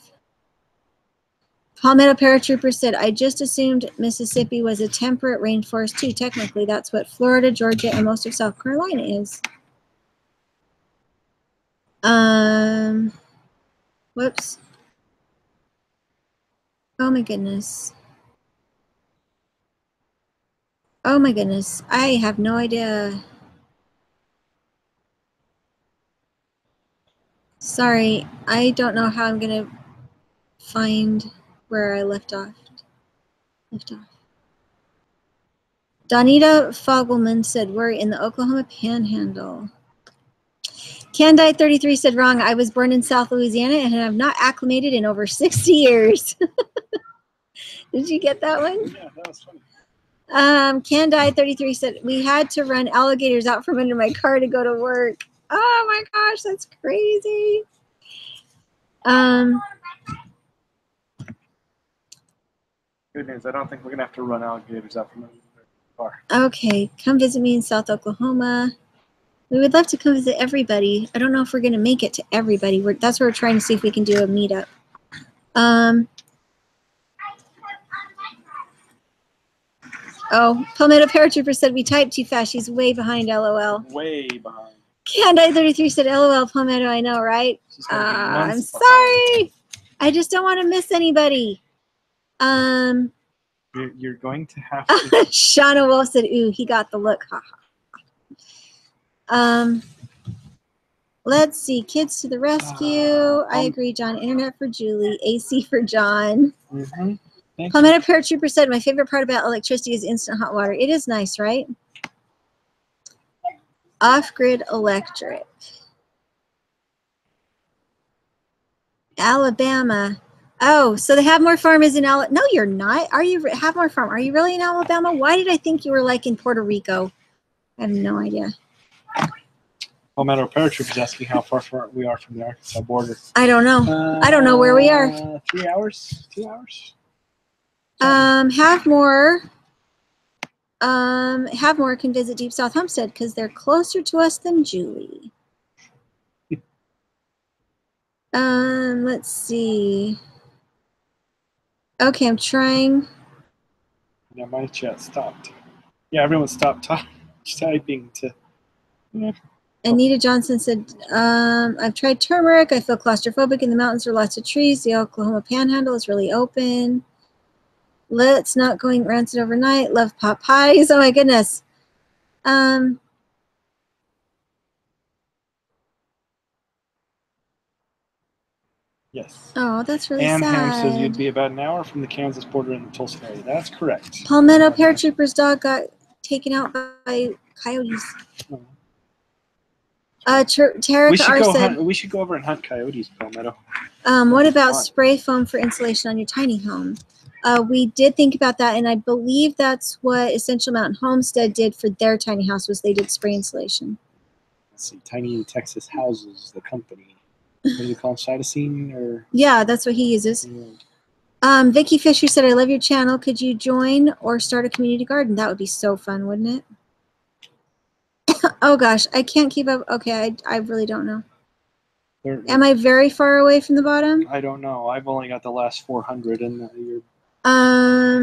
Palmetto Paratrooper said, I just assumed Mississippi was a temperate rainforest too. Technically, that's what Florida, Georgia, and most of South Carolina is. Whoops. Oh my goodness. Oh my goodness. I have no idea. Sorry, I don't know how I'm going to find where I left off. Donita Fogelman said, we're in the Oklahoma Panhandle. Candide 33 said, wrong. I was born in South Louisiana and have not acclimated in over 60 years. Did you get that one? Yeah, that was funny. Candide 33 said, we had to run alligators out from under my car to go to work. Oh my gosh, that's crazy. Good news. I don't think we're going to have to run alligators out from under the car. Okay, come visit me in South Oklahoma. We would love to come visit everybody. I don't know if we're going to make it to everybody. That's what we're trying to see if we can do a meetup. Oh, Palmetto Paratrooper said we typed too fast. She's way behind, LOL. Way behind. Candide 33 said, LOL, Palmetto, I know, right? I'm sorry. I just don't want to miss anybody. You're going to have to. Shauna Wolf said, ooh, he got the look. Let's see. Kids to the rescue. I agree, John. Internet for Julie. AC for John. Palmetto Paratrooper said, my favorite part about electricity is instant hot water. It is nice, right? Off-grid electric. Alabama. Oh, so the Havmore Farm is in Alabama. No, you're not. Are you Havmore Farm? Are you really in Alabama? Why did I think you were like in Puerto Rico? I have no idea. Palmetto Paratroopers asking how far we are from the Arkansas border. I don't know. I don't know where we are. 3 hours? 2 hours? Havmore can visit Deep South Homestead because they're closer to us than Julie. Let's see. Okay, I'm trying. Yeah, my chat stopped. Yeah, everyone stopped typing to. Yeah. Anita Johnson said, I've tried turmeric. I feel claustrophobic in the mountains. There are lots of trees. The Oklahoma Panhandle is really open. Let's not going rancid overnight. Love pot pies. Oh my goodness. Yes. Oh, that's really and sad. Ham says you'd be about an hour from the Kansas border in the Tulsa area. That's correct. Palmetto Paratrooper's dog got taken out by coyotes. Tarek we should go over and hunt coyotes, Palmetto. What about spray foam for insulation on your tiny home? We did think about that, and I believe that's what Essential Mountain Homestead did for their tiny house, was they did spray insulation. Let's see, Tiny Texas Houses, the company. What do you call them, cytosine? Or? Yeah, that's what he uses. Vicky Fisher said, I love your channel. Could you join or start a community garden? That would be so fun, wouldn't it? Oh, gosh, I can't keep up. Okay, I really don't know. Am I very far away from the bottom? I don't know. I've only got the last 400, and you're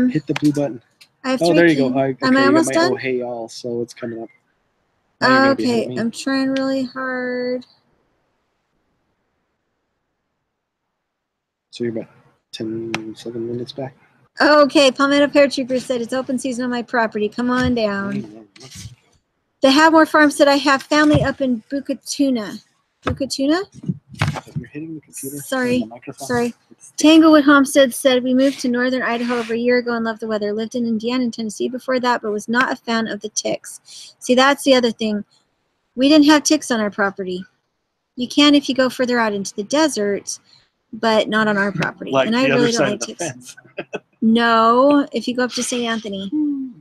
hit the blue button. I have there you go. Am I almost done? Oh, hey, all, so it's coming up. Okay, I'm trying really hard. So you're about 7 minutes back. Okay, Palmetto Paratrooper said it's open season on my property. Come on down. The Havmore Farm said I have family up in Bucatuna. Bucatuna? You're hitting the computer. Sorry. The microphone. Sorry. Tanglewood Homestead said we moved to northern Idaho over a year ago and loved the weather. Lived in Indiana and Tennessee before that, but was not a fan of the ticks. See, that's the other thing. We didn't have ticks on our property. You can if you go further out into the desert, but not on our property. Like and I the really other don't side like of the ticks. fence. No, if you go up to St. Anthony.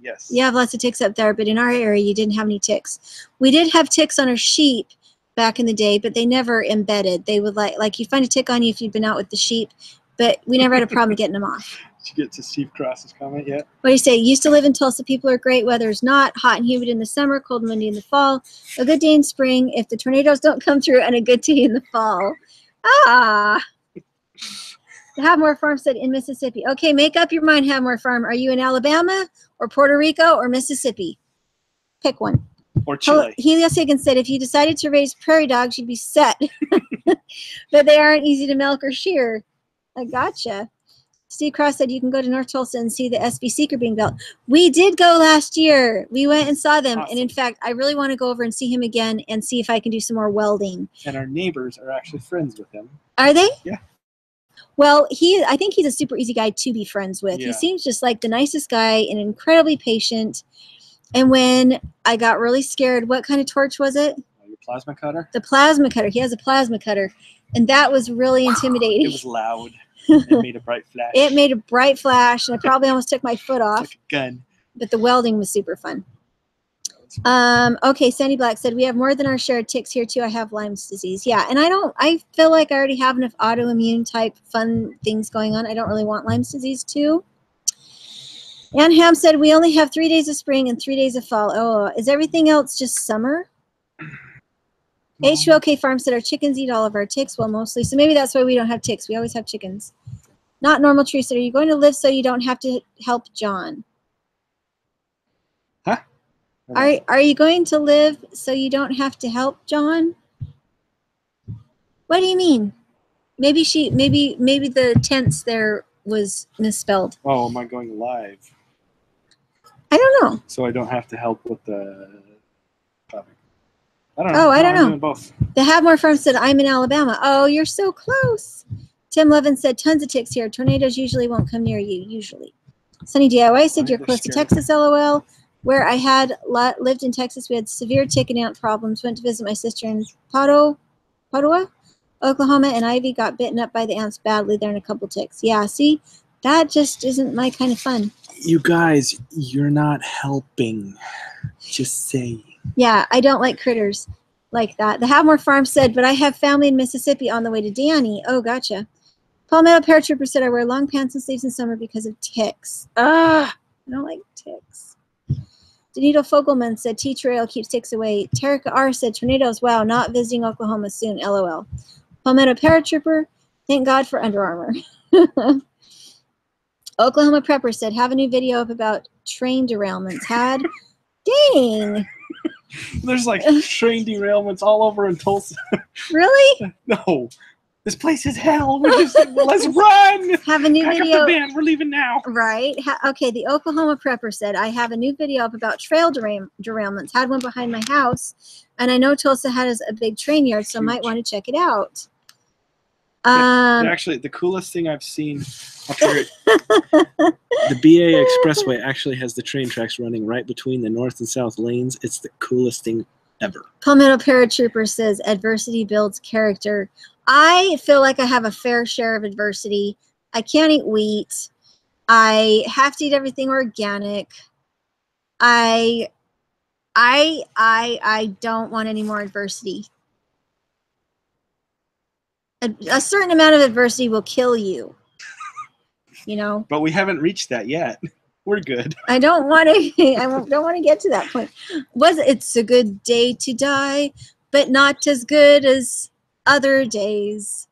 Yes. You have lots of ticks up there, but in our area, you didn't have any ticks. We did have ticks on our sheep back in the day, but they never embedded. They would like you'd find a tick on you if you'd been out with the sheep, but we never had a problem getting them off. Did you get to Steve Cross's comment yet? What do you say? Used to live in Tulsa. People are great. Weather is not hot and humid in the summer, cold and windy in the fall. A good day in spring if the tornadoes don't come through, and a good day in the fall. Ah. The Havmore Farm said in Mississippi. Okay, make up your mind, Havmore Farm. Are you in Alabama or Puerto Rico or Mississippi? Pick one. Or Chile. Helios Higgins said if you decided to raise prairie dogs, you'd be set. But they aren't easy to milk or shear. I gotcha. Steve Cross said you can go to North Tulsa and see the SB Seeker being built. We did go last year. We went and saw them. Awesome. And in fact, I really want to go over and see him again and see if I can do some more welding. And our neighbors are actually friends with him. Are they? Yeah. Well, I think he's a super easy guy to be friends with. Yeah. He seems just like the nicest guy and incredibly patient. And when I got really scared, what kind of torch was it? Your plasma cutter? The plasma cutter. He has a plasma cutter. And that was really intimidating. It was loud. It made a bright flash. It made a bright flash, and I probably almost took my foot off. Like a gun. But the welding was super fun. Okay, Sandy Black said, we have more than our share of ticks here, too. I have Lyme's disease. Yeah, and I feel like I already have enough autoimmune type fun things going on. I don't really want Lyme's disease, too. Ann Ham said, we only have 3 days of spring and 3 days of fall. Oh, is everything else just summer? H2OK Farm said, our chickens eat all of our ticks. Well, mostly. So maybe that's why we don't have ticks. We always have chickens. Not Normal Tree said, are you going to live so you don't have to help John? Huh? Are you going to live so you don't have to help John? What do you mean? Maybe the tense there was misspelled. Oh, am I going live? I don't know. So I don't have to help with the topic. I don't know. Oh, I don't know. I'm doing both. The Havmore Farm said, I'm in Alabama. Oh, you're so close. Tim Levin said, tons of ticks here. Tornadoes usually won't come near you, usually. Sunny DIY said, you're close to Texas, LOL. where I had lived in Texas, we had severe tick and ant problems. Went to visit my sister in Padua, Oklahoma, and Ivy got bitten up by the ants badly there and a couple ticks. Yeah, see, that just isn't my kind of fun. You guys, you're not helping. Just saying. Yeah, I don't like critters like that. The Havmore Farm said, but I have family in Mississippi on the way to Danny. Oh, gotcha. Palmetto Paratrooper said, I wear long pants and sleeves in summer because of ticks. I don't like ticks. Danito Fogelman said, T-Trail keeps ticks away. Tarika R said, tornadoes, wow, not visiting Oklahoma soon, LOL. Palmetto Paratrooper, thank God for Under Armour. Oklahoma Prepper said, have a new video up about train derailments. Had, dang. There's like train derailments all over in Tulsa. Really? No. This place is hell. Let's run. Have a new Pack video. up the van. We're leaving now. Right. Okay. The Oklahoma Prepper said, I have a new video up about trail derailments. Had one behind my house. And I know Tulsa has a big train yard, so I might want to check it out. Actually, the coolest thing I've seen up here, the BA Expressway actually has the train tracks running right between the north and south lanes. It's the coolest thing ever. Palmetto Paratrooper says, adversity builds character. I feel like I have a fair share of adversity. I can't eat wheat. I have to eat everything organic. I don't want any more adversity. A certain amount of adversity will kill you. You know. But we haven't reached that yet. We're good. I don't want to. I don't want to get to that point. It's a good day to die, but not as good as other days.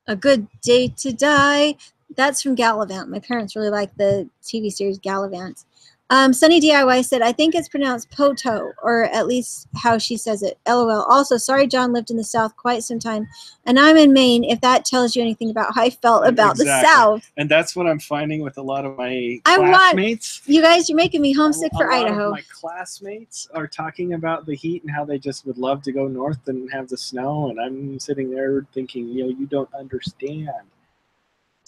A good day to die. That's from Gallivant. My parents really like the TV series Gallivant. Sunny DIY said, I think it's pronounced Poto, or at least how she says it. LOL. Also, sorry John lived in the South quite some time, and I'm in Maine, if that tells you anything about how I felt about the South. And that's what I'm finding with a lot of my classmates. You guys, you're making me homesick for Idaho. My classmates are talking about the heat and how they just would love to go north and have the snow, and I'm sitting there thinking, you don't understand.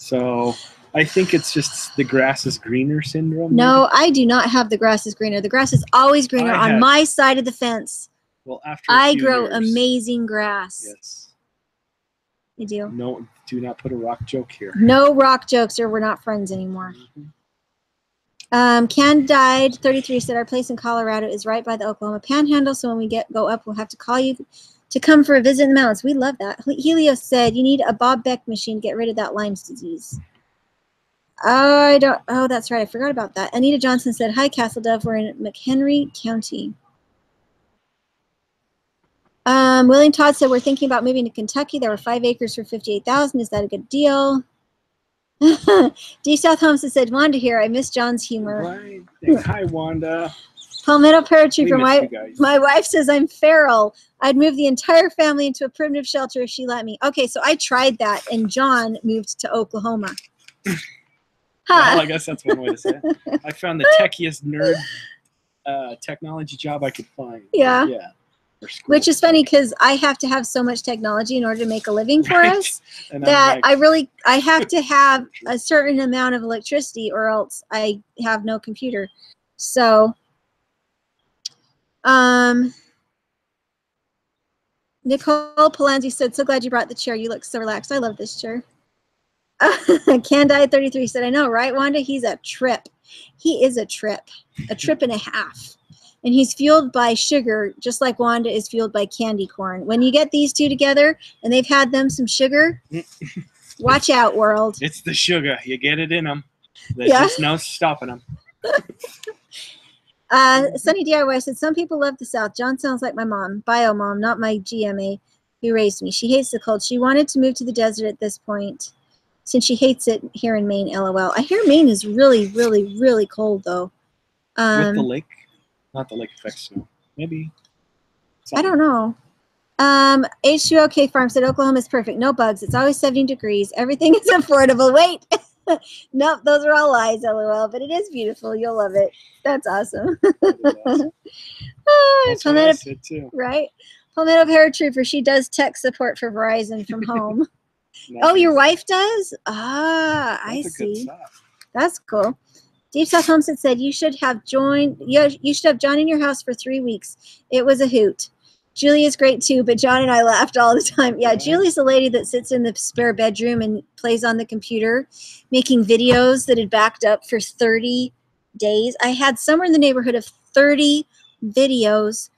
So I think it's just the grass is greener syndrome. No, I do not have the grass is greener. The grass is always greener on my side of the fence. Well, after I grow amazing grass. Yes. You do? No, do not put a rock joke here. No rock jokes or we're not friends anymore. Can Died 33 said, our place in Colorado is right by the Oklahoma Panhandle, so when we go up, we'll have to call you to come for a visit in the mountains. We love that. Helios said, you need a Bob Beck machine to get rid of that Lyme's disease. Oh, that's right. I forgot about that. Anita Johnson said, hi, Castle Dove. We're in McHenry County. William Todd said, we're thinking about moving to Kentucky. There were 5 acres for $58,000. Is that a good deal? D. South Homestead said, Wanda here. I miss John's humor. Right. Hi, Wanda. Palmetto Paratrooper, my wife says I'm feral. I'd move the entire family into a primitive shelter if she let me. Okay, so I tried that, and John moved to Oklahoma. Well, I guess that's one way to say it. I found the techiest nerd technology job I could find. Yeah. Yeah. Which is funny because I have to have so much technology in order to make a living for us that I have to have a certain amount of electricity or else I have no computer. So Nicole Palanzi said, so glad you brought the chair. You look so relaxed. I love this chair. Candide 33 said, I know, right, Wanda? He's a trip. He is a trip and a half. And he's fueled by sugar, just like Wanda is fueled by candy corn. When you get these two together and they've had them some sugar, watch out, world. It's the sugar. You get it in them. There's just no stopping them. Sunny DIY said, some people love the South. John sounds like my mom, bio mom, not my GMA who raised me. She hates the cold. She wanted to move to the desert at this point since she hates it here in Maine, LOL. I hear Maine is really, really, really cold, though. With the lake? Not the lake effect snow. Maybe. I don't know. H2OK Farm said, Oklahoma is perfect. No bugs. It's always 70 degrees. Everything is affordable. Wait. Nope, those are all lies, LOL. But it is beautiful. You'll love it. That's awesome. That's what I said too. Right? Palmetto Paratrooper, she does tech support for Verizon from home. Nice. Oh, your wife does? Ah, I see. Good stuff. That's cool. Deep South Homestead said you should have John in your house for 3 weeks. It was a hoot. Julie is great too, but John and I laughed all the time. Yeah, Julie's the lady that sits in the spare bedroom and plays on the computer, making videos that had backed up for 30 days. I had somewhere in the neighborhood of 30 videos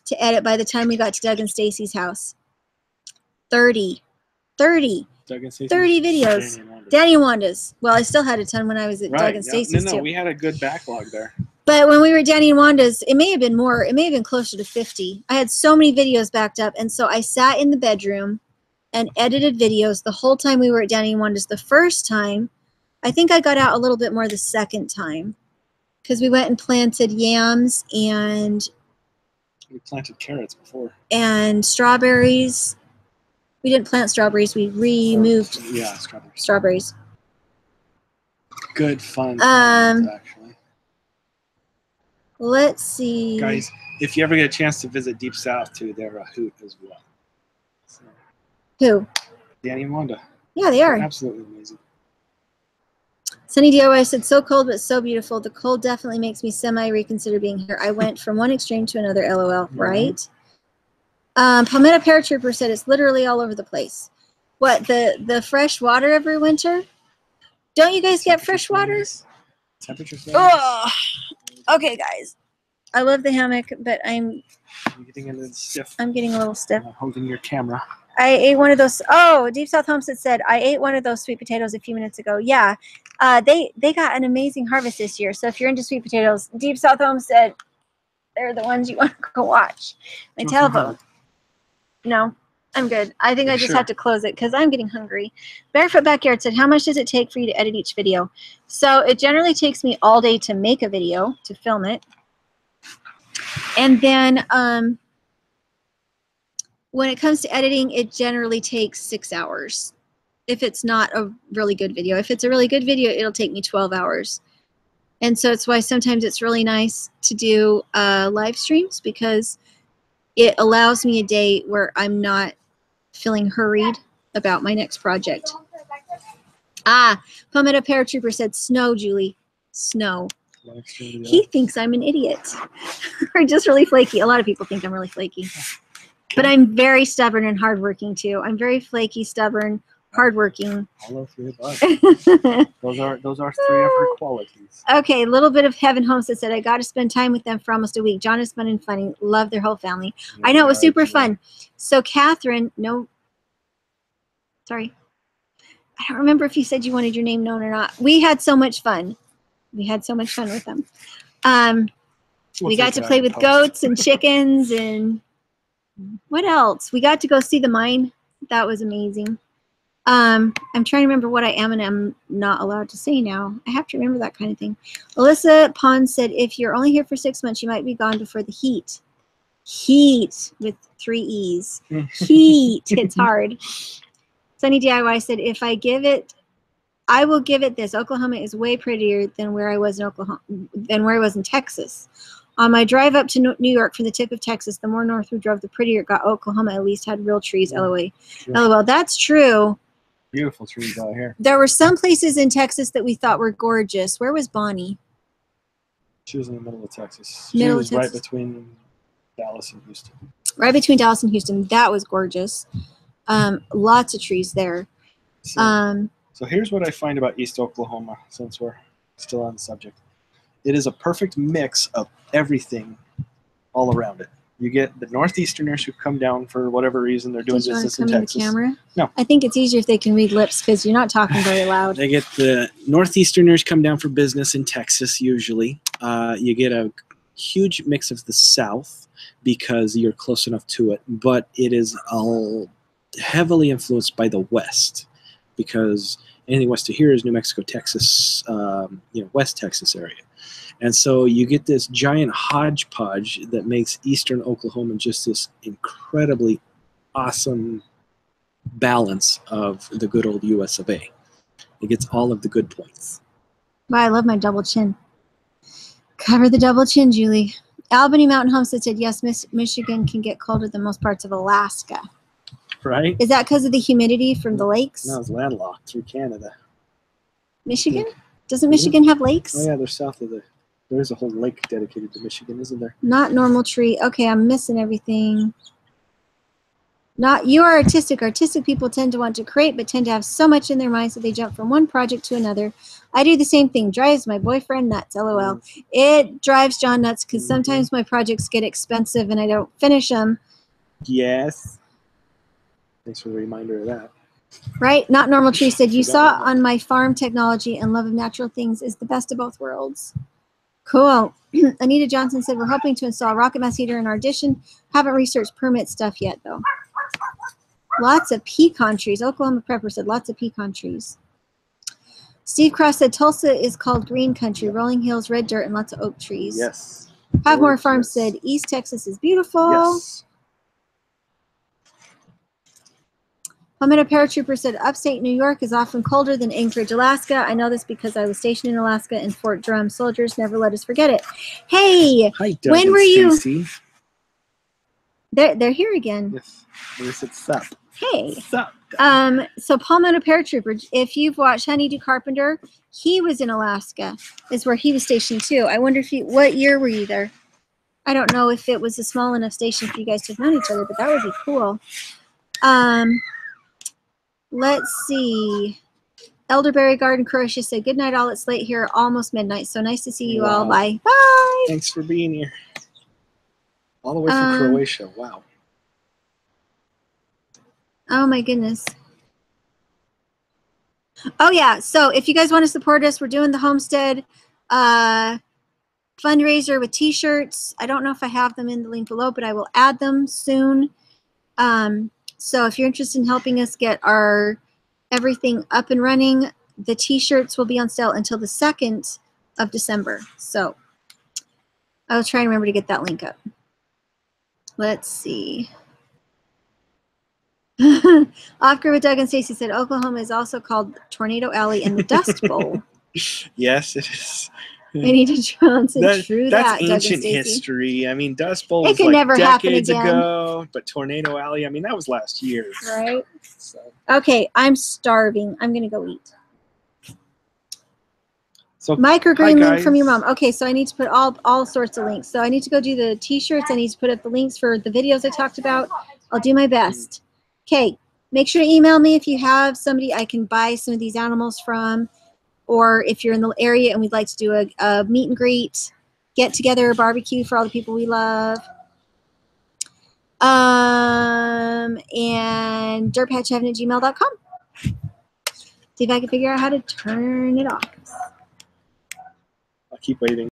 to edit by the time we got to Doug and Stacy's house. 30 videos. Danny and Wanda's. Well, I still had a ton when I was at Doug and Stacy's too. No, we had a good backlog there. But when we were at Danny and Wanda's, it may have been more. It may have been closer to 50. I had so many videos backed up, and so I sat in the bedroom and edited videos the whole time we were at Danny and Wanda's. The first time, I think I got out a little bit more the second time, because we went and planted yams and we planted carrots before and strawberries. We didn't plant strawberries. We removed strawberries. Good fun times, actually. Let's see. Guys, if you ever get a chance to visit Deep South, too, they're a hoot as well. So, who? Danny and Wanda. Yeah, they are. They're absolutely amazing. Sunny DIY said, so cold but so beautiful. The cold definitely makes me semi-reconsider being here. I went from one extreme to another, LOL, right? Palmetto Paratrooper said it's literally all over the place. What, the fresh water every winter? Don't you guys get fresh water? Temperature settings. Oh, okay, guys. I love the hammock, but I'm getting a little stiff. I'm getting a little stiff. Holding your camera. I ate one of those. Oh, Deep South Homestead said, I ate one of those sweet potatoes a few minutes ago. Yeah, they got an amazing harvest this year. So if you're into sweet potatoes, Deep South Homestead, they're the ones you want to go watch. My telephone. No, I'm good. I think I just have to close it because I'm getting hungry. Barefoot Backyard said, how much does it take for you to edit each video? So it generally takes me all day to make a video, to film it. And then when it comes to editing, it generally takes 6 hours. If it's not a really good video. If it's a really good video, it'll take me 12 hours. And so it's why sometimes it's really nice to do live streams, because it allows me a day where I'm not feeling hurried about my next project. Palmetto Paratrooper said, snow, Julie. Snow. He thinks I'm an idiot. Or just really flaky. A lot of people think I'm really flaky. But I'm very stubborn and hardworking, too. I'm very flaky, stubborn, hardworking. All of the above. Those are three of her qualities. Okay, a little bit of Heaven Homestead said, I got to spend time with them for almost a week. John is fun and funny. Love their whole family. Yeah, I know, it was super fun. So Catherine, sorry. I don't remember if you said you wanted your name known or not. We had so much fun. We had so much fun with them. We got to play with goats and chickens and what else? We got to go see the mine. That was amazing. I'm trying to remember what I am and am not allowed to say now. I have to remember that kind of thing. Alyssa Pond said, if you're only here for 6 months, you might be gone before the heat. Heat with 3 E's. Heat hits hard. Sunny DIY said, if I give it, I will give it this. Oklahoma is way prettier than where I was in Texas. On my drive up to New York from the tip of Texas, the more north we drove, the prettier it got. Oklahoma at least had real trees. LOL. LOL. That's true. Beautiful trees out here. There were some places in Texas that we thought were gorgeous. Where was Bonnie? She was in the middle of Texas. She was right between Dallas and Houston. Right between Dallas and Houston. That was gorgeous. Lots of trees there. So here's what I find about East Oklahoma, since we're still on the subject. It is a perfect mix of everything all around it. You get the Northeasterners who come down for whatever reason. They're doing business in Texas. The camera? No. I think it's easier if they can read lips because you're not talking very loud. They get the Northeasterners come down for business in Texas usually. You get a huge mix of the South because you're close enough to it. But it is all heavily influenced by the West because anything west of here is New Mexico, Texas, West Texas area. And so you get this giant hodgepodge that makes eastern Oklahoma just this incredibly awesome balance of the good old US of A. It gets all of the good points. Wow, I love my double chin. Cover the double chin, Julie. Albany Mountain Homestead said, yes, Michigan can get colder than most parts of Alaska. Right? Is that because of the humidity from the lakes? No, it's landlocked through Canada. Michigan? Doesn't Michigan have lakes? Oh yeah, they're south of the. There's a whole lake dedicated to Michigan, isn't there? Not normal tree. Okay, I'm missing everything. Not you are artistic. Artistic people tend to want to create, but tend to have so much in their minds that they jump from one project to another. I do the same thing. Drives my boyfriend nuts. LOL. It drives John nuts because sometimes my projects get expensive and I don't finish them. Yes. Thanks for the reminder of that. Right? Not Normal Tree said, you saw on my farm technology and love of natural things is the best of both worlds. Cool. Anita Johnson said, we're hoping to install a rocket mass heater in our addition. Haven't researched permit stuff yet, though. Lots of pecan trees. Oklahoma Prepper said, lots of pecan trees. Steve Cross said, Tulsa is called green country, rolling hills, red dirt, and lots of oak trees. Yes. Have More Farm said, East Texas is beautiful. Yes. Palmetto Paratrooper said, upstate New York is often colder than Anchorage, Alaska. I know this because I was stationed in Alaska and Fort Drum. Soldiers never let us forget it. Hey, Hi, Doug when and were you? Stacy. They're here again. Yes. They said sup. Hey. Sup. So Palmetto Paratrooper, if you've watched Honeydew Carpenter, he was in Alaska, is where he was stationed too. I wonder if what year were you there? I don't know if it was a small enough station for you guys to have known each other, but that would be cool. Let's see. Elderberry Garden Croatia said, good night all. It's late here, almost midnight. So nice to see you all. Bye. Bye. Thanks for being here. All the way from Croatia. Wow. Oh my goodness. Oh yeah. So if you guys want to support us, we're doing the Homestead fundraiser with t-shirts. I don't know if I have them in the link below, but I will add them soon. So if you're interested in helping us get our everything up and running, the t-shirts will be on sale until the 2nd of December. So I will try and remember to get that link up. Let's see. Off-grid with Doug and Stacy said, Oklahoma is also called Tornado Alley and the Dust Bowl. Yes, it is. Anita Johnson, true that. That's ancient history. I mean, Dust Bowl It was could like never happen decades again. ago, but Tornado Alley, I mean, that was last year. Right? So. Okay, I'm starving. I'm going to go eat. So, Microgreen link from your mom. Okay, so I need to put all sorts of links. So I need to go do the t-shirts. I need to put up the links for the videos I talked about. I'll do my best. Okay, make sure to email me if you have somebody I can buy some of these animals from, or if you're in the area and we'd like to do a meet and greet, get together, barbecue for all the people we love. And dirtpatcheaven@gmail.com. See if I can figure out how to turn it off. I'll keep waiting.